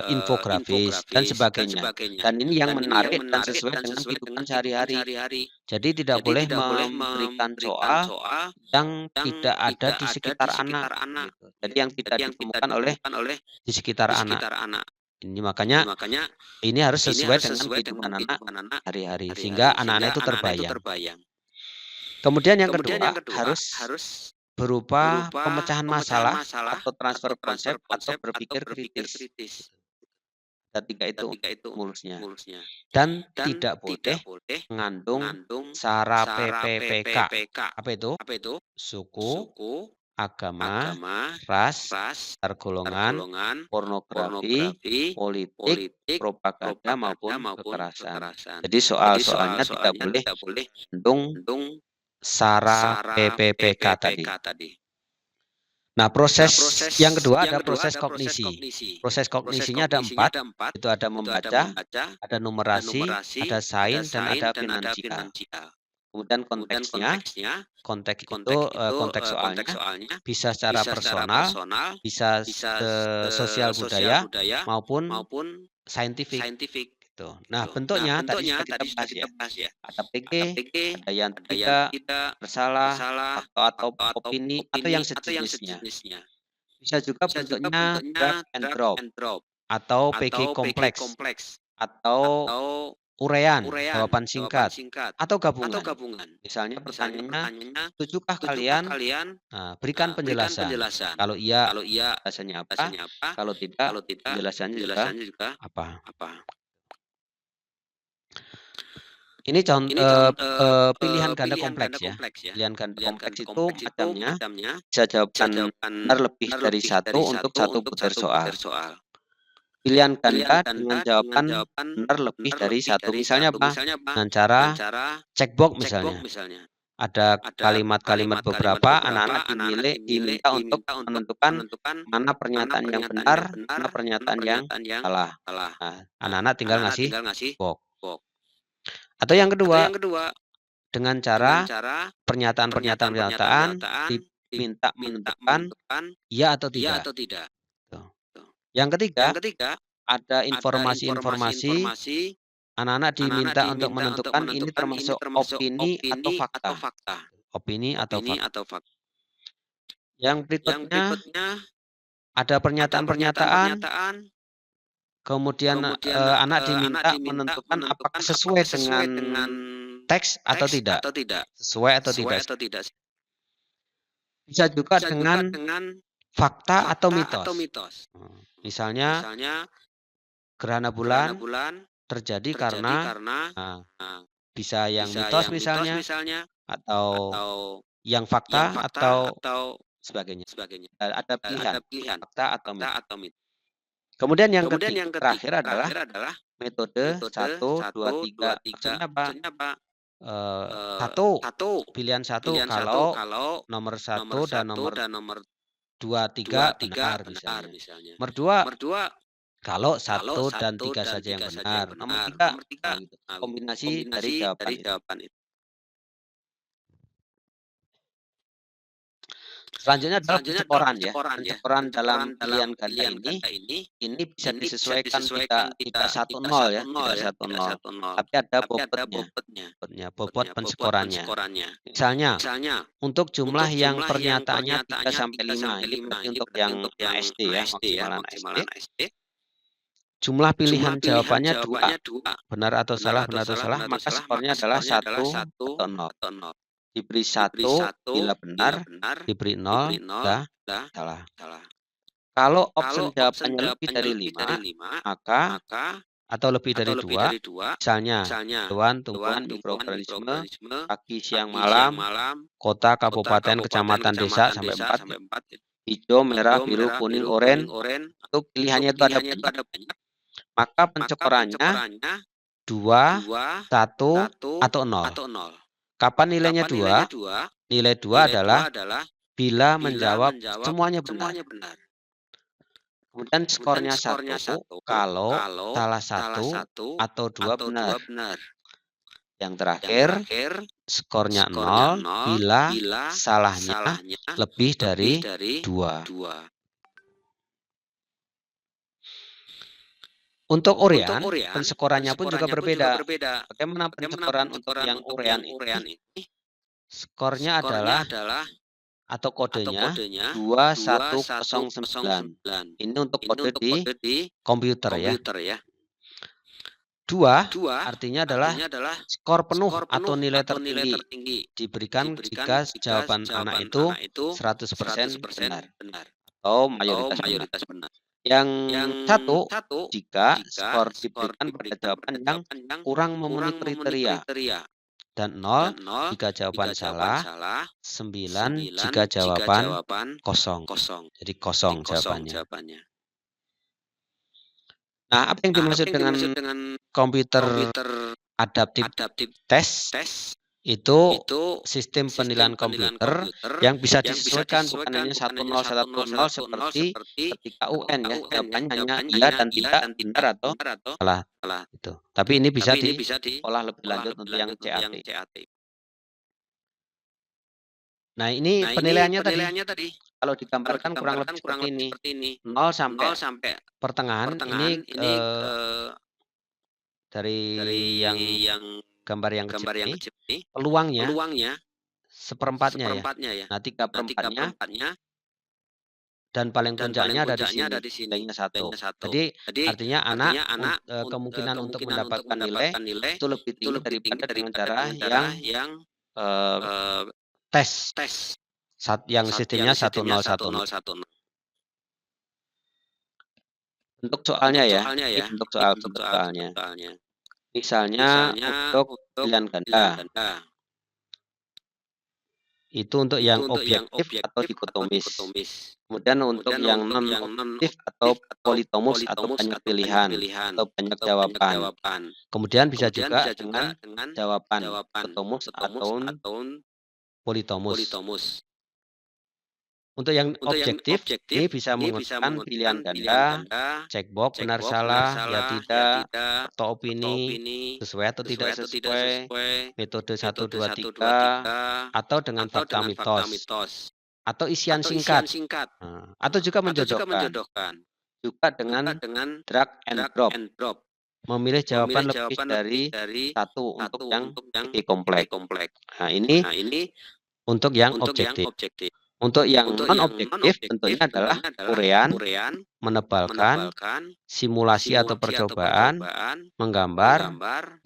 infografis dan sebagainya. Dan ini yang menarik dan sesuai dengan kehidupan sehari-hari. Jadi tidak boleh memberikan soal yang tidak ada di sekitar anak. Gitu. Jadi yang tidak ditemukan oleh di sekitar anak. Ini makanya ini harus sesuai dengan kehidupan anak hari-hari sehingga anak-anak itu terbayang. Kemudian yang kedua harus berupa pemecahan masalah atau transfer konsep atau berpikir kritis. Ada 3 itu mulusnya. Dan tidak boleh mengandung sara PPPK. Apa itu? Suku, agama, ras, antar golongan, pornografi, politik, propaganda maupun kekerasan. Jadi soal-soalnya tidak boleh mengandung sara PPPK tadi. Nah, proses yang kedua ada proses kognisi. Proses kognisinya ada 4, itu ada membaca, ada numerasi, ada sain, dan ada finansial. Kemudian konteksnya, konteks itu konteks soalnya bisa secara personal, bisa sosial budaya maupun saintifik. Gitu. Nah, bentuknya tadi sudah kita bahas ya. Ada PG, ada yang tidak, bersalah, atau opini, atau yang sejenisnya. Bisa juga bentuknya drag and drop, atau PG kompleks, atau urean, jawaban singkat, atau gabungan. Misalnya pertanyaannya, setujukah kalian? Nah, berikan penjelasan. Kalau iya, penjelasannya apa? Kalau tidak, penjelasannya juga apa? Ini contoh pilihan ganda kompleks ya. Pilihan ganda kompleks itu macamnya bisa jawaban benar lebih dari satu untuk satu butir soal. Pilihan ganda dengan jawaban benar lebih dari satu. Misalnya apa? Dengan cara checkbox misalnya. Ada kalimat-kalimat beberapa, anak-anak diminta untuk menentukan mana pernyataan yang benar, mana pernyataan yang salah. Nah, anak-anak tinggal ngasih box. Atau yang kedua, dengan cara pernyataan diminta menentukan ya atau tidak. Yang ketiga, ada informasi-informasi anak-anak diminta untuk menentukan ini termasuk opini atau fakta. Opini atau fakta. Yang berikutnya ada pernyataan-pernyataan. Kemudian anak diminta menentukan apakah sesuai dengan teks atau tidak. Sesuai atau tidak. Bisa juga dengan fakta atau mitos. Misalnya gerhana bulan terjadi karena bisa yang mitos misalnya atau yang fakta atau sebagainya. Ada pilihan fakta atau mitos. Kemudian yang terakhir adalah metode 1, 2, 3. Maksudnya apa? Pilihan 1 kalau nomor 1 dan nomor 2, 3 benar misalnya. Nomor 2 kalau 1 dan 3 saja yang benar. Nomor 3 gitu. Kombinasi dari jawaban itu. Selanjutnya adalah pencekoran ya. Pencekoran dalam pilihan ganda ini bisa disesuaikan tidak 1-0 ya, tidak 1-0. Tapi ada bobot pencekorannya. Misalnya untuk jumlah yang pernyataannya 3 sampai 5, ini berarti untuk yang ASD ya, maksimalan ASD. Jumlah pilihan jawabannya 2, benar atau salah, maka skornya adalah 1 atau 0. Diberi 1 bila benar, diberi 0 bila salah. Kalau opsi jawabannya lebih dari 5, maka atau lebih dari 2, misalnya tumbuhan, mikroorganisme, pagi, siang, malam, kota, kabupaten, kecamatan, desa sampai 4, hijau, merah, biru, kuning, oranye, itu pilihannya itu ada banyak. Maka pencekorannya 2, 1, atau 0. Kapan nilainya 2? Nilai 2 adalah bila menjawab semuanya benar. Kemudian skornya 1 kalau salah 1 atau 2 benar. Yang terakhir skornya 0 bila salahnya lebih dari 2. Untuk urean, penskorannya pun juga berbeda. Bagaimana penskoran untuk yang urean ini? Skornya adalah atau kodenya 2109. Ini untuk kode di komputer ya. 2 artinya adalah skor penuh atau nilai tertinggi diberikan jika jawaban anak itu 100% benar atau mayoritas benar. Yang 1 jika skor diberikan pada jawaban yang kurang memenuhi kriteria. dan 0 jika jawaban salah, 9 jika jawaban kosong. Jadi kosong jawabannya. Nah, apa yang dimaksud dengan komputer adaptif test? Itu sistem penilaian komputer yang bisa disesuaikan, bukan hanya 1010 seperti ketika UN ya, jawabannya hanya iya dan tidak, benar atau salah. Itu. Tapi ini bisa diolah lebih lanjut untuk yang CAT. Nah, ini penilaiannya tadi. Kalau digambarkan kurang lebih seperti ini. 0 sampai pertengahan ini dari yang gambar yang kecil ini peluangnya seperempatnya ya. Nah, 3/4-nya dan paling puncaknya ada di sini, nilainya 1. Jadi artinya anak kemungkinan untuk mendapatkan nilai itu lebih tinggi daripada dengan cara yang tes yang sistemnya 1010. Bentuk soalnya ya, ini bentuk soalnya. Misalnya untuk pilihan ganda. Itu untuk yang objektif atau dikotomis. Kemudian untuk yang non-objektif atau politomus atau banyak pilihan atau banyak jawaban. Kemudian bisa juga dengan jawaban kotomus atau politomus. Untuk yang objektif ini bisa menggunakan pilihan ganda, checkbox benar salah, ya tidak, atau opini, sesuai atau tidak sesuai, metode 1, 2, 3, atau dengan fakta mitos, atau isian singkat, atau juga menjodohkan, juga dengan drag and drop, memilih jawaban lebih dari satu untuk yang lebih kompleks. Nah, ini untuk yang objektif. Untuk yang non-objektif tentunya adalah urean, menebalkan, simulasi atau percobaan, menggambar,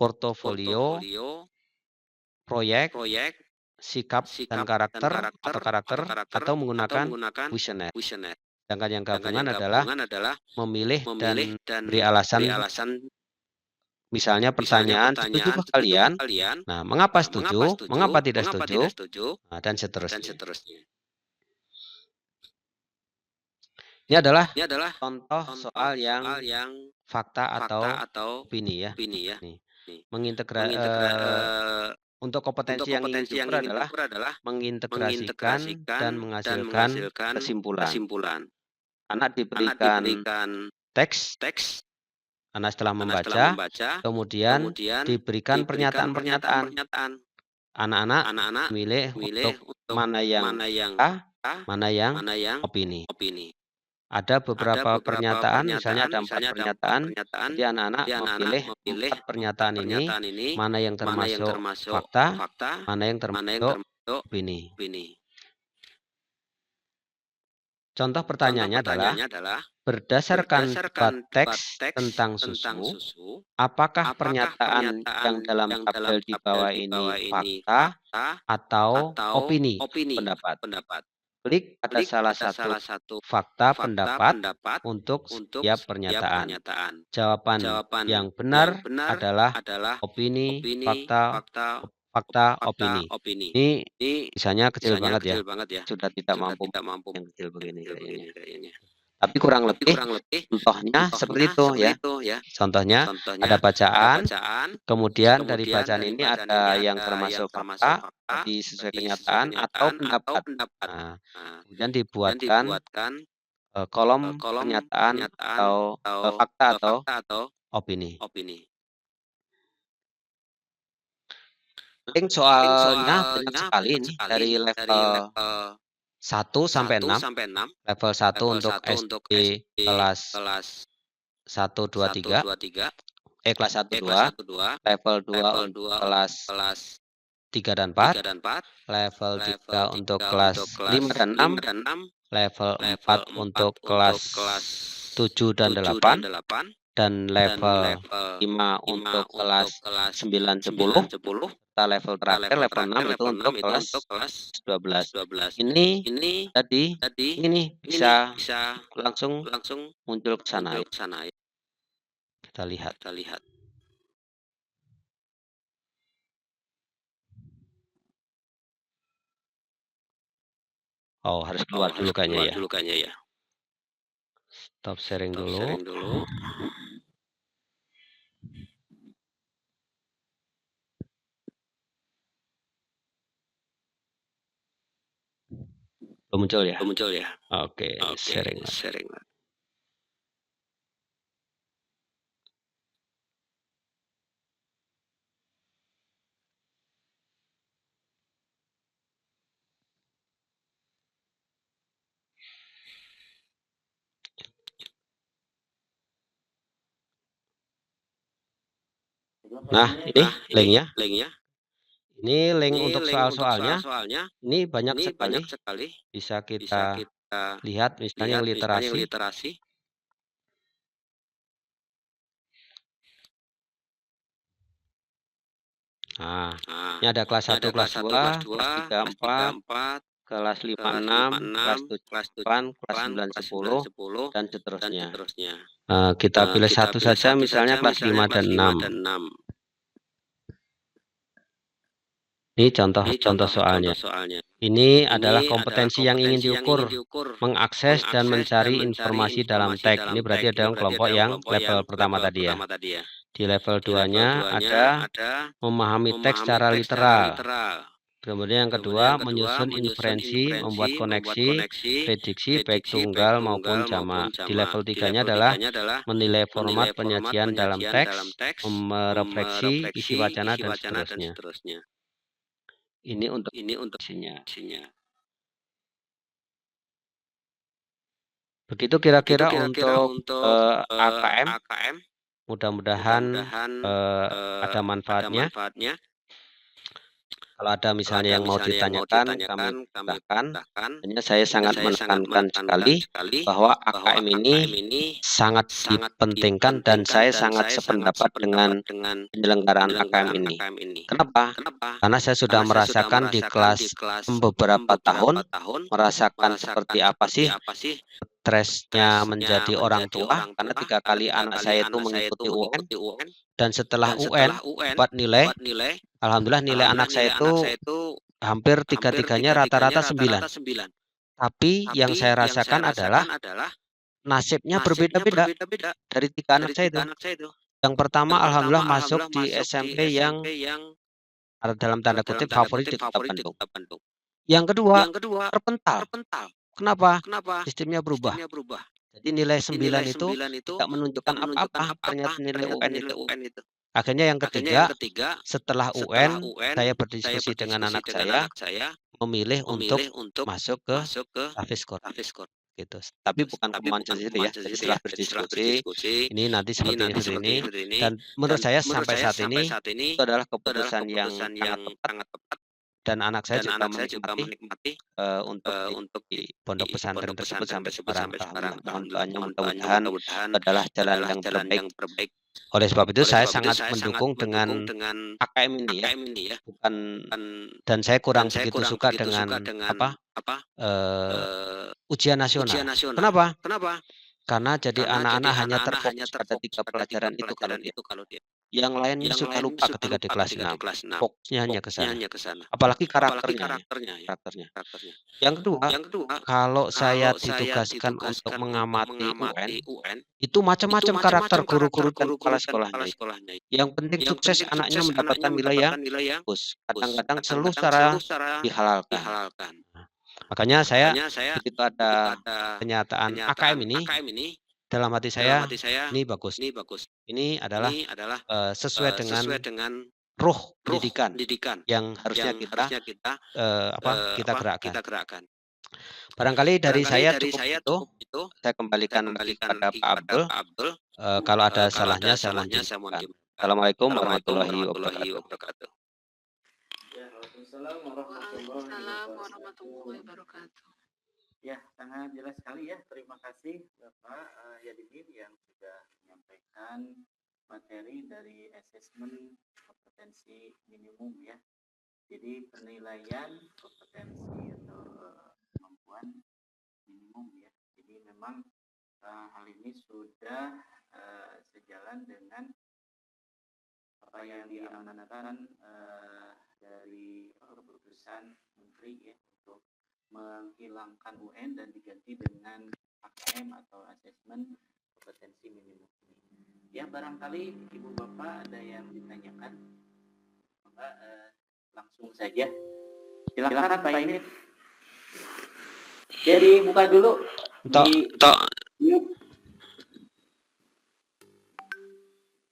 portofolio, proyek, sikap dan karakter atau menggunakan kuesioner. Sedangkan yang gabungan adalah memilih dan beri alasan. Misalnya pertanyaan, setujukah kalian? Nah, mengapa setuju? Mengapa tidak setuju? Nah, dan seterusnya. Ini adalah contoh soal yang fakta atau opini ya. Nih. Untuk kompetensi yang ingin diukur adalah mengintegrasikan dan menghasilkan kesimpulan. Anak diberikan teks, anak setelah membaca, kemudian diberikan pernyataan-pernyataan. Anak-anak memilih untuk mana yang A, mana yang opini. Ada beberapa pernyataan, misalnya ada 4 pernyataan, jadi anak-anak memilih 4 pernyataan ini, mana yang termasuk fakta, mana yang termasuk opini. Contoh pertanyaannya adalah, berdasarkan teks tentang susu, apakah pernyataan yang dalam tabel di bawah ini fakta atau opini? Pendapat. Klik pada salah satu fakta pendapat untuk setiap pernyataan. Jawaban yang benar adalah opini, fakta, opini. Ini misalnya kecil banget ya. Sudah tidak mampu yang kecil begini kayaknya. Tapi kurang lebih contohnya seperti itu ya. Contohnya ada bacaan, kemudian dari bacaan ini ada yang termasuk fakta, tadi sesuai kenyataan atau pendapat. Nah, kemudian dibuatkan kolom pernyataan atau fakta atau opini. Link soalnya banyak sekali ini dari level 1 sampai 6. Level 1 untuk SD kelas 1, 2, 3. Kelas 1, 2. Level 2 untuk kelas 3 dan 4. Level 3 untuk kelas 5 dan 6. Level 4 untuk kelas 7 dan 8. Dan level 5 untuk kelas 9, 10. Level terakhir level 6 itu untuk kelas 12. Ini tadi ini bisa langsung muncul ke sana. Kita lihat. Oh, harus keluar dulu kayaknya ya. ya. Stop sharing Stop dulu. sharing dulu. Belum muncul ya? Belum muncul ya? Oke, Oke, sharing. sharing. Nah, ini linknya. Linknya. Ini link Ini untuk link untuk soal-soalnya. soal-soalnya. Ini banyak Ini sekali. banyak sekali. Bisa Bisa kita kita lihat misalnya yang misalnya literasi. literasi. Nah, Nah, ini ada kelas 1, kelas 2, kelas 3, kelas 3, 4, 4, kelas 5, kelas 6, 5, 6, kelas 7, kelas 8, 7, kelas 9, kelas 10, 9, 10, dan dan seterusnya. seterusnya. Kita pilih Kita satu pilih saja, satu misalnya saja, kelas 5 dan 6. dan 6. Ini contoh Ini soalnya. contoh soalnya. Ini Ini adalah kompetensi yang ingin diukur, diukur, mengakses dan mencari informasi dalam teks. Ini berarti ada kelompok yang level pertama tadi ya. ya. Di level Di level 2-nya 2-nya ada ada memahami teks secara literal. Kemudian yang kedua, menyusun inferensi, membuat koneksi, prediksi, baik tunggal maupun jamak. Di level 3-nya adalah menilai format penyajian dalam teks, merefleksi isi wacana, dan seterusnya. Ini untuk isinya. Begitu kira-kira untuk AKM. Mudah-mudahan ada manfaatnya. Kalau ada misalnya yang mau ditanyakan, kami persilahkan. Hanya saya sangat menekankan sekali bahwa AKM ini sangat dipentingkan dan saya sangat sependapat dengan penyelenggaraan AKM ini. Kenapa? Karena saya sudah merasakan di kelas beberapa tahun, merasakan seperti apa sih stresnya menjadi orang tua, karena 3 kali anak saya itu mengikuti UN, dan setelah UN dapat nilai, alhamdulillah nilai anak saya itu hampir tiga-tiganya rata-rata 9. Tapi yang saya rasakan adalah nasibnya berbeda-beda dari 3 anak saya itu. Yang pertama alhamdulillah masuk di SMP yang dalam tanda kutip favorit di Kota Bandung. Yang kedua terpental. Kenapa? Sistemnya berubah. Jadi nilai 9 itu tidak menunjukkan apa-apa, ternyata nilai UN itu. Akhirnya yang ketiga, setelah UN, saya berdiskusi dengan anak saya, memilih untuk masuk ke Hafiz Quran gitu. Tapi bukan kemauan sendiri ya. Jadi setelah berdiskusi, ini nanti seperti ini. Dan menurut saya sampai saat ini itu adalah keputusan yang sangat tepat. Dan anak saya juga menikmati untuk di pondok pesantren tersebut sampai sekarang. Alhamdulillah, mohon doanya mudah-mudahan adalah jalan yang terbaik. Oleh sebab itu saya sangat mendukung dengan AKM ini ya. Bukan, dan saya kurang begitu suka dengan ujian nasional. Kenapa? Karena jadi anak-anak hanya terfokus pada 3 pelajaran itu kalau dia. Yang lainnya sudah lupa ketika di kelas 6. Fokusnya hanya ke sana. Apalagi karakternya. Yang kedua, kalau saya ditugaskan untuk mengamati UN, itu macam-macam karakter guru-guru dan kepala sekolahnya. Yang penting sukses anaknya mendapatkan nilai yang bagus. Kadang-kadang seluruh secara dihalalkan. Makanya saya begitu ada kenyataan AKM ini, dalam hati saya ini bagus. Ini adalah sesuai dengan ruh pendidikan yang harusnya kita gerakkan. Barangkali dari saya cukup itu. Saya kembalikan lagi kepada Pak Abdul. Kalau ada salahnya saya mohon dimaafkan. Assalamualaikum warahmatullahi wabarakatuh. Waalaikumsalam warahmatullahi wabarakatuh. Ya, sangat jelas sekali ya. Terima kasih Bapak Yadimin yang sudah menyampaikan materi dari asesmen kompetensi minimum ya. Jadi penilaian kompetensi atau kemampuan minimum ya. Jadi memang hal ini sudah sejalan dengan apa yang diamanatkan dari keputusan Menteri ya untuk menghilangkan UN dan diganti dengan AKM atau asesmen kompetensi minimum. Ya, barangkali Ibu Bapak ada yang ditanyakan, maka langsung saja. Silakan Pak Imit. Jadi buka dulu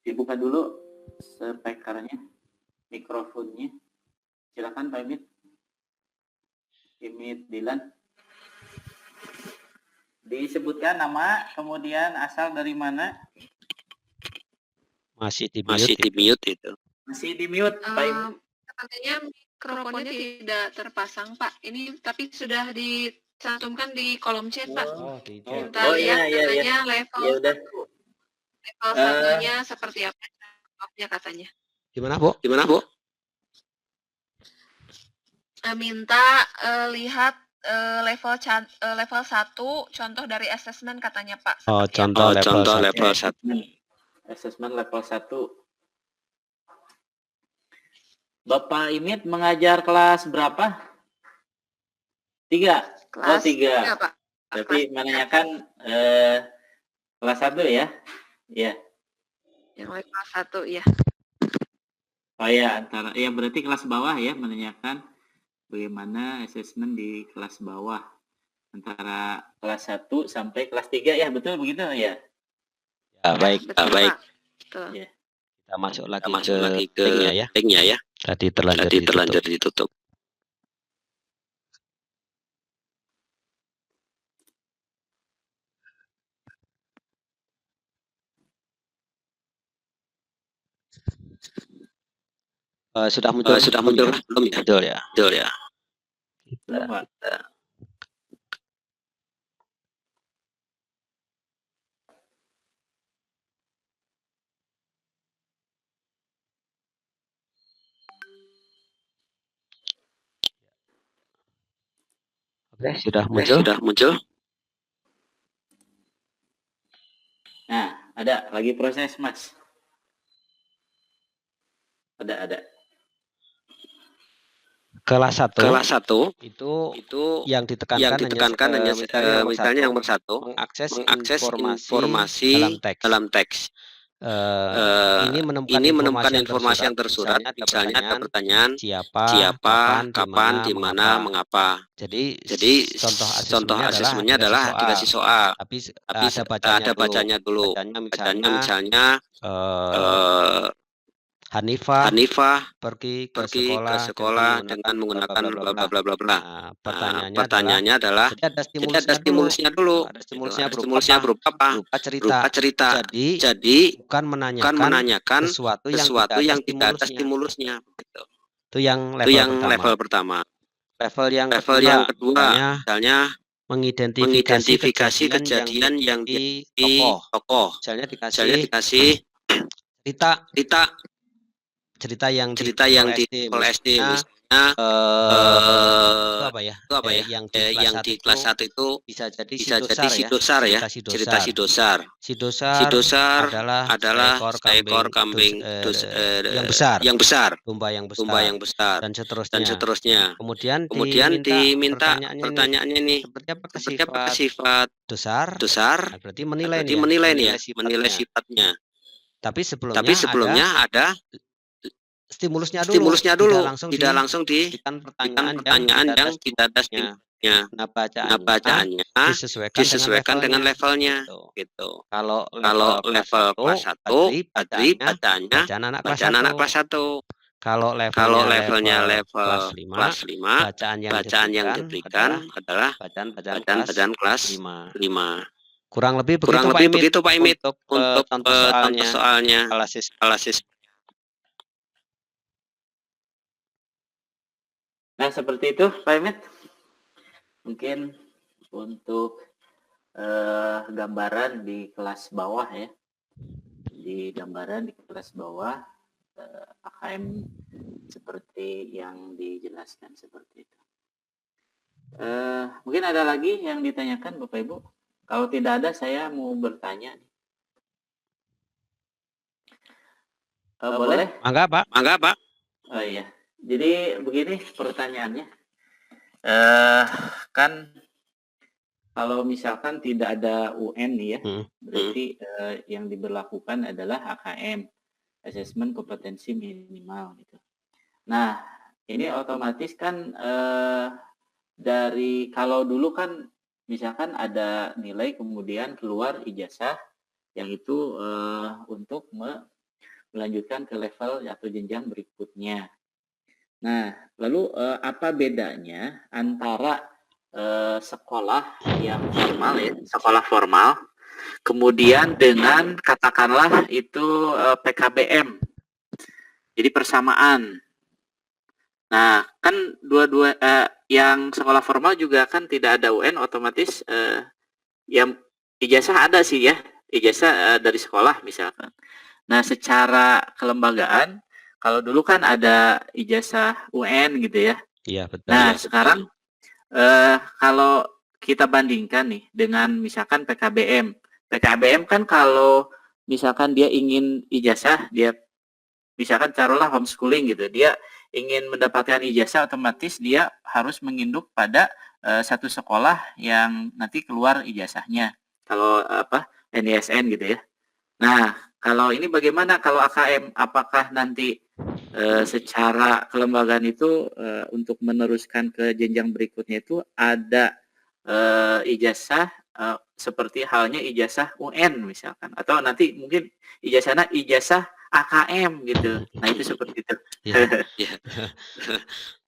dibuka dulu speakernya, mikrofonnya. Silakan Pak Imit. Imit Dilan. Disebutkan nama, kemudian asal dari mana. Masih di mute itu. Masih di mute Pak Imit. Katanya mikrofonnya tidak terpasang Pak. Ini tapi sudah dicantumkan di kolom chat Pak. Oh, di Kita lihat katanya level Ya udah. level satunya seperti apa jawabnya katanya. Gimana Bu? Minta lihat level 1 contoh dari asesmen katanya Pak. Oh, Seperti contoh level 1. Asesmen level 1. Bapak Imit mengajar kelas berapa? 3. kelas 3. Pak. Berarti menanyakan kelas 1 ya? Ya. Yang level 1 ya. Oh ya, berarti kelas bawah ya, menanyakan bagaimana asesmen di kelas bawah antara kelas 1 sampai kelas 3 ya, betul begitu ya? Ya, baik. Betul, Baik. Pak. Betul. Ya. Kita masuk lagi ke linknya ya. Tadi terlanjur ditutup. Sudah muncul belum ya? Betul ya. Belum, Pak. Oke, sudah muncul. Nah, ada lagi proses, Mas. Ada. Kelas 1 itu yang Yang ditekankan hanya misalnya yang nomor 1 mengakses informasi dalam teks. Ini menemukan informasi yang tersurat. Misalnya ada pertanyaan siapa, kapan, di mana, mengapa. Jadi contoh asesmennya adalah dikasih soal. Tapi ada bacanya dulu. Bacanya misalnya Hanifah pergi ke sekolah dengan menggunakan bla bla bla bla bla. Pertanyaannya adalah jadi ada stimulusnya dulu. Ada stimulusnya berupa apa? Berupa cerita. Jadi bukan menanyakan sesuatu yang tidak ada stimulusnya. Itu yang level pertama. Level yang kedua misalnya mengidentifikasi kejadian yang di tokoh. Misalnya dikasih cerita yang di level SD misalnya itu apa ya yang di kelas 1 itu bisa jadi si dosar ya, cerita si dosar adalah seekor kambing yang besar, domba yang besar dan seterusnya. Kemudian diminta pertanyaannya nih seperti apa sifat dosar. Nah, berarti menilai sifatnya. Tapi sebelumnya ada stimulusnya dulu, tidak langsung diberikan pertanyaan yang tidak ada stimulusnya. Nah, bacaannya disesuaikan dengan levelnya gitu. Kalau level kelas 1 berarti bacaan anak kelas 1. Kalau levelnya level kelas 5, bacaan yang diberikan adalah bacaan kelas 5. Kurang lebih begitu Pak Imit untuk contoh soalnya alasis. Nah, seperti itu Pak Imit. Mungkin untuk gambaran di kelas bawah ya. Di gambaran di kelas bawah AKM seperti yang dijelaskan seperti itu. Mungkin ada lagi yang ditanyakan Bapak Ibu? Kalau tidak ada saya mau bertanya. Boleh? Mangga Pak. Oh iya. Jadi begini pertanyaannya. misalkan tidak ada UN nih ya, Hmm. berarti yang diberlakukan adalah AKM, Assessment Kompetensi Minimal gitu. Nah, ini otomatis kan dari kalau dulu kan misalkan ada nilai kemudian keluar ijazah yang itu untuk melanjutkan ke level atau jenjang berikutnya. Nah, lalu apa bedanya antara sekolah yang formal ya, sekolah formal, kemudian dengan katakanlah itu PKBM. Jadi persamaan. Nah, kan dua-dua yang sekolah formal juga kan tidak ada UN, otomatis yang ijazah ada sih ya, ijazah dari sekolah misalkan. Nah, secara kelembagaan, kalau dulu kan ada ijazah UN gitu ya. Iya, betul. Nah, sekarang kalau kita bandingkan nih dengan misalkan PKBM. PKBM kan kalau misalkan dia ingin ijazah, dia misalkan taruhlah homeschooling gitu, dia ingin mendapatkan ijazah, otomatis dia harus menginduk pada satu sekolah yang nanti keluar ijazahnya. Kalau NISN gitu ya. Nah, kalau ini bagaimana kalau AKM? Apakah nanti secara kelembagaan itu untuk meneruskan ke jenjang berikutnya itu ada ijazah seperti halnya ijazah UN misalkan, atau nanti mungkin ijazahnya ijazah AKM gitu. Nah, itu seperti itu. Ya.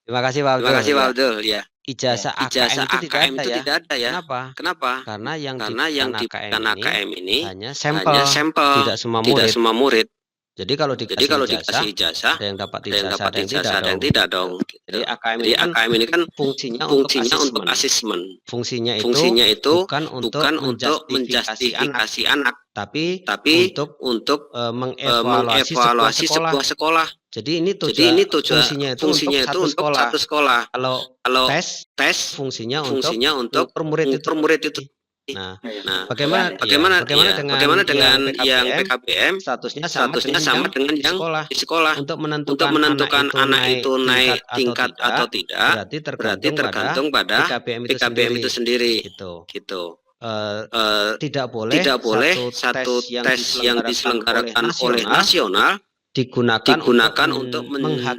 Terima kasih Pak Abdul. Terima kasih Pak Abdul. Ya. Ijazah Ijazah AKM itu tidak ada ya. ada ya. Kenapa? Kenapa? Karena yang Karena yang diberikan diberikan AKM AKM ini hanya hanya sampel, sampel, tidak semua tidak murid. semua murid. Jadi kalau Jadi kalau dikasih dikasih ijazah, ada yang dapat ada yang ijazah, dapat ada yang ijazah, tidak ada yang dong. tidak dong. Jadi AKM Jadi ini kan AKM ini kan fungsinya untuk untuk asesmen. Fungsinya Fungsinya itu bukan untuk menjustifikasi anak, tapi tapi untuk untuk mengevaluasi sebuah sekolah. Jadi ini Jadi ini fungsinya itu untuk satu sekolah. Kalau tes fungsinya untuk per murid itu. Nah, bagaimana dengan yang PKBM statusnya sama dengan yang di sekolah. Untuk menentukan anak itu naik tingkat atau tidak, berarti tergantung pada PKBM itu sendiri. Gitu. Tidak boleh satu tes yang diselenggarakan oleh nasional digunakan untuk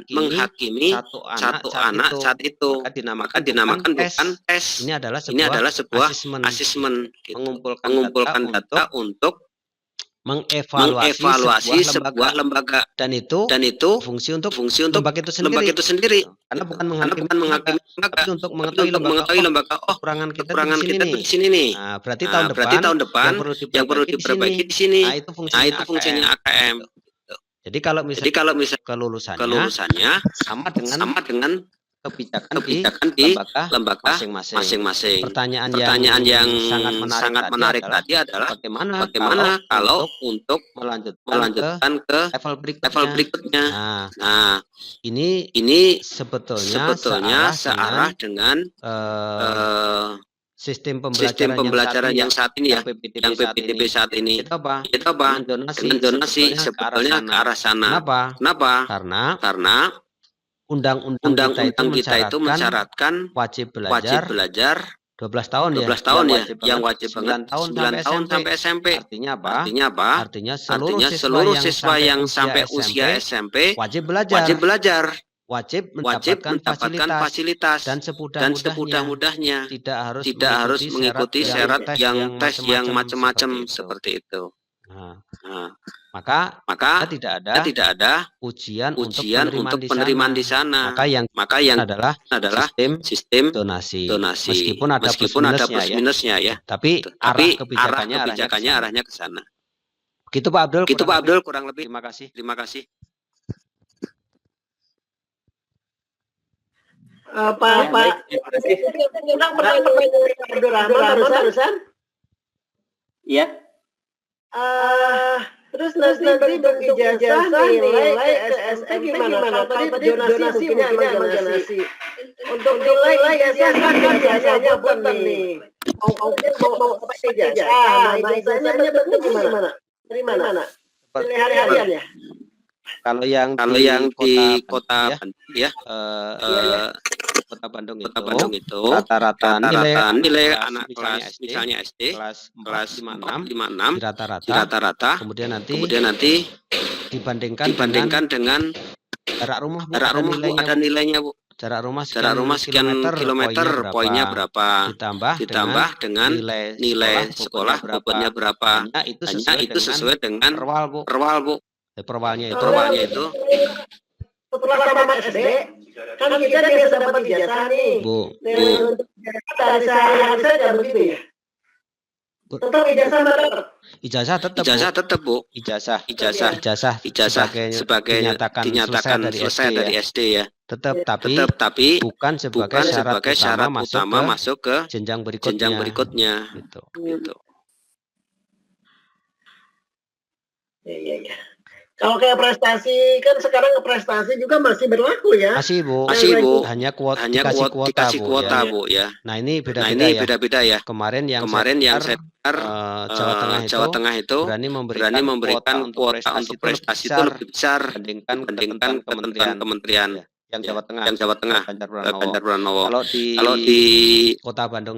menghakimi satu anak saat itu. Maka dinamakan bukan tes. Ini adalah sebuah asesmen gitu. mengumpulkan data untuk mengevaluasi sebuah lembaga, dan itu fungsi untuk lembaga itu sendiri. Karena bukan menghakimi lembaga, tapi untuk mengetahui lembaga kekurangan kita di sini nih. Nah, berarti tahun depan yang perlu diperbaiki di sini. Nah, itu fungsinya AKM. Jadi kalau misalnya kelulusannya sama dengan kebijakan di lembaga masing-masing. Pertanyaan yang sangat menarik tadi adalah bagaimana kalau untuk melanjutkan ke level berikutnya. Nah, ini sebetulnya searah dengan sistem pembelajaran yang saat ini ya, yang PPDB saat ini. Itu apa? Dengan zonasi sebetulnya ke arah sana. Kenapa? Karena undang-undang kita itu mensyaratkan wajib belajar 12 tahun ya, yang wajib banget 9 tahun sampai SMP. Artinya apa? Artinya seluruh siswa yang sampai usia SMP wajib belajar. Wajib mendapatkan fasilitas dan semudah-mudahnya tidak harus mengikuti syarat yang tes yang macam-macam seperti itu. Nah, maka tidak ada ujian untuk penerimaan di sana. Maka yang adalah sistem donasi. Meskipun ada plus minusnya ya. Tapi arah kebijakannya arahnya ke sana. Begitu Pak Abdul kurang lebih. Terima kasih. Pak, barusan. Iya. Terus nanti untuk ijazah nilai ke SMP gimana? Kalau tadi donasi mungkin donasi. Untuk nilai ijazah kan biasanya bukan nih. Mau ijazah, nah ijazahnya bentuk gimana? Dari mana? Dari harian ya? Kalau yang di kota Bandung ya, Kota Bandung itu rata-rata rata-rata nilai kelas anak misalnya kelas SD, misalnya SD kelas kelas 4, 4, 5, 6 di rata-rata, rata-rata, kemudian kemudian nanti dibandingkan dengan jarak rumah Bu, jarak ada rumah Bu, nilainya ada Bu. nilainya Bu. Jarak rumah Jarak rumah sekian kilometer, poinnya berapa? Ditambah dengan nilai sekolah bobotnya berapa? Hanya itu Hanya itu sesuai dengan perwal Bu. perwal Bu. Perwalnya itu Perwalnya itu setelah tamat SD, kan kita biasa dapat ijazah nih. Bu. Dari sehari-hari saja begitu ya. Tetap ijazah tetap. Ijazah tetap Bu. ijazah Ijazah sebagai dinyatakan selesai dari SD ya. Tetap tapi bukan sebagai syarat utama masuk ke jenjang berikutnya. Gitu. Iya. Kalau kayak prestasi kan sekarang prestasi juga masih berlaku ya. Masih Bu. Hanya dikasih kuota Bu ya. Nah ini beda-beda ya. Kemarin yang Jawa Tengah itu berani memberikan kuota untuk prestasi itu lebih besar dibandingkan kementerian. Yang Jawa Tengah, Ganjar Pranowo. Kalau di Kota Bandung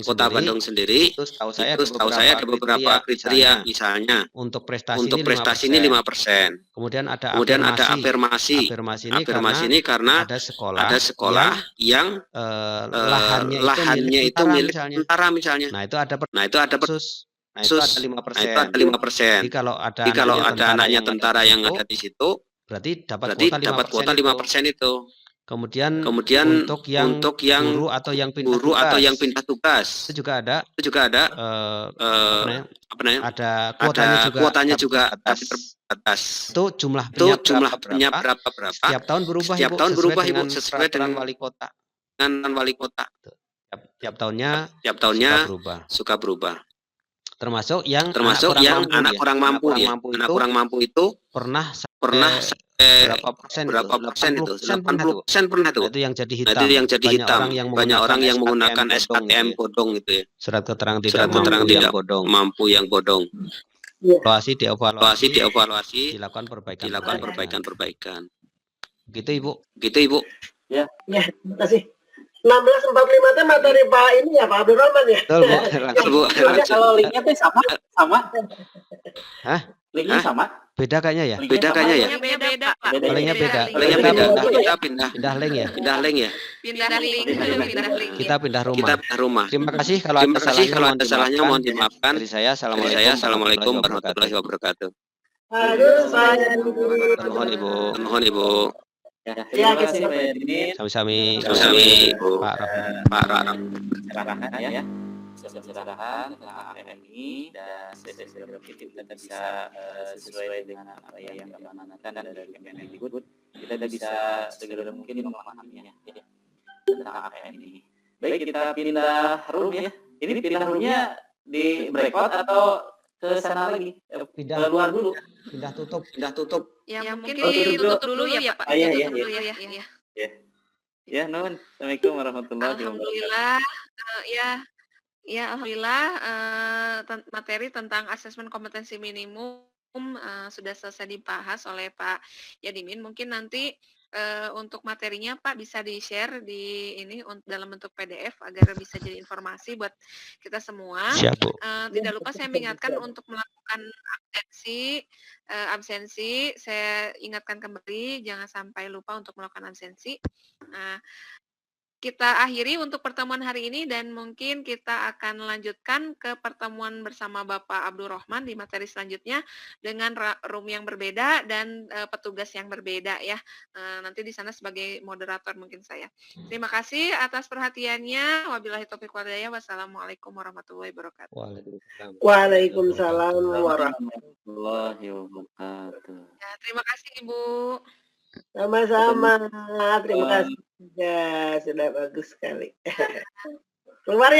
sendiri itu setahu saya ada beberapa kriteria. Misalnya untuk prestasi ini 5%. Kemudian ada afirmasi. Afirmasi ini karena ada sekolah yang lahannya itu milik tentara misalnya. Nah itu ada persus. Nah itu ada 5%. Jadi kalau ada anaknya tentara yang ada di situ, berarti dapat kuota 5% itu. Kemudian untuk yang guru atau yang pindah tugas itu juga ada ada kuotanya juga tapi terbatas. Itu jumlahnya berapa? Setiap tahun berubah Ibu sesuai dengan wali kota. Tiap tahunnya suka berubah. Termasuk yang anak kurang mampu itu pernah berapa persen itu? 80% pernah itu. Itu yang jadi hitam. Banyak orang yang menggunakan SKTM bodong itu ya. Surat keterangan tidak mampu yang bodong. Evaluasi dilakukan perbaikan. Gitu Ibu. Ya, terima kasih. 1645 itu materi Pak ini ya Pak Abdul Rahman ya. Betul Bu. Kalau linknya tuh sama. Hah? Linknya sama. Beda kayaknya ya. Beda Pak. Linknya beda. Kita Pindah link ya. Pindah link. Kita pindah rumah. Terima kasih kalau ada salahnya mohon dimaafkan. Dari saya assalamualaikum warahmatullahi wabarakatuh. Aduh, Mohon Ibu. Ya, terima kasih Pak Yadin. Sami-sami Pak Rahman. Ya. Mudah-mudahan dengan ini dan kita bisa sesuai dengan apa yang diamanatkan dari Kemendikbud, kita bisa segera mungkin memahaminya tentang APM ini. Baik, kita pindah room ya. Ini pindah roomnya di breakout atau ke sana lagi? Ke luar dulu. Pindah tutup. Ya mungkin ditutup dulu ya Pak. Ya, nuhun. Assalamualaikum warahmatullahi wabarakatuh. Alhamdulillah materi tentang asesmen kompetensi minimum sudah selesai dibahas oleh Pak Yadimin. Mungkin nanti untuk materinya Pak bisa di-share di ini dalam bentuk PDF agar bisa jadi informasi buat kita semua. Siap, Bu. Tidak lupa saya mengingatkan untuk melakukan absensi. Saya ingatkan kembali jangan sampai lupa untuk melakukan absensi. Kita akhiri untuk pertemuan hari ini dan mungkin kita akan lanjutkan ke pertemuan bersama Bapak Abdul Rahman di materi selanjutnya dengan room yang berbeda dan petugas yang berbeda ya. Nanti di sana sebagai moderator mungkin saya. Terima kasih atas perhatiannya. Wabillahi taufiq wal hidayah. Wassalamualaikum warahmatullahi wabarakatuh. Waalaikumsalam warahmatullahi wabarakatuh. Ya, terima kasih Ibu. Sama-sama. Terima kasih. Ya, sudah bagus sekali. Keluar ya.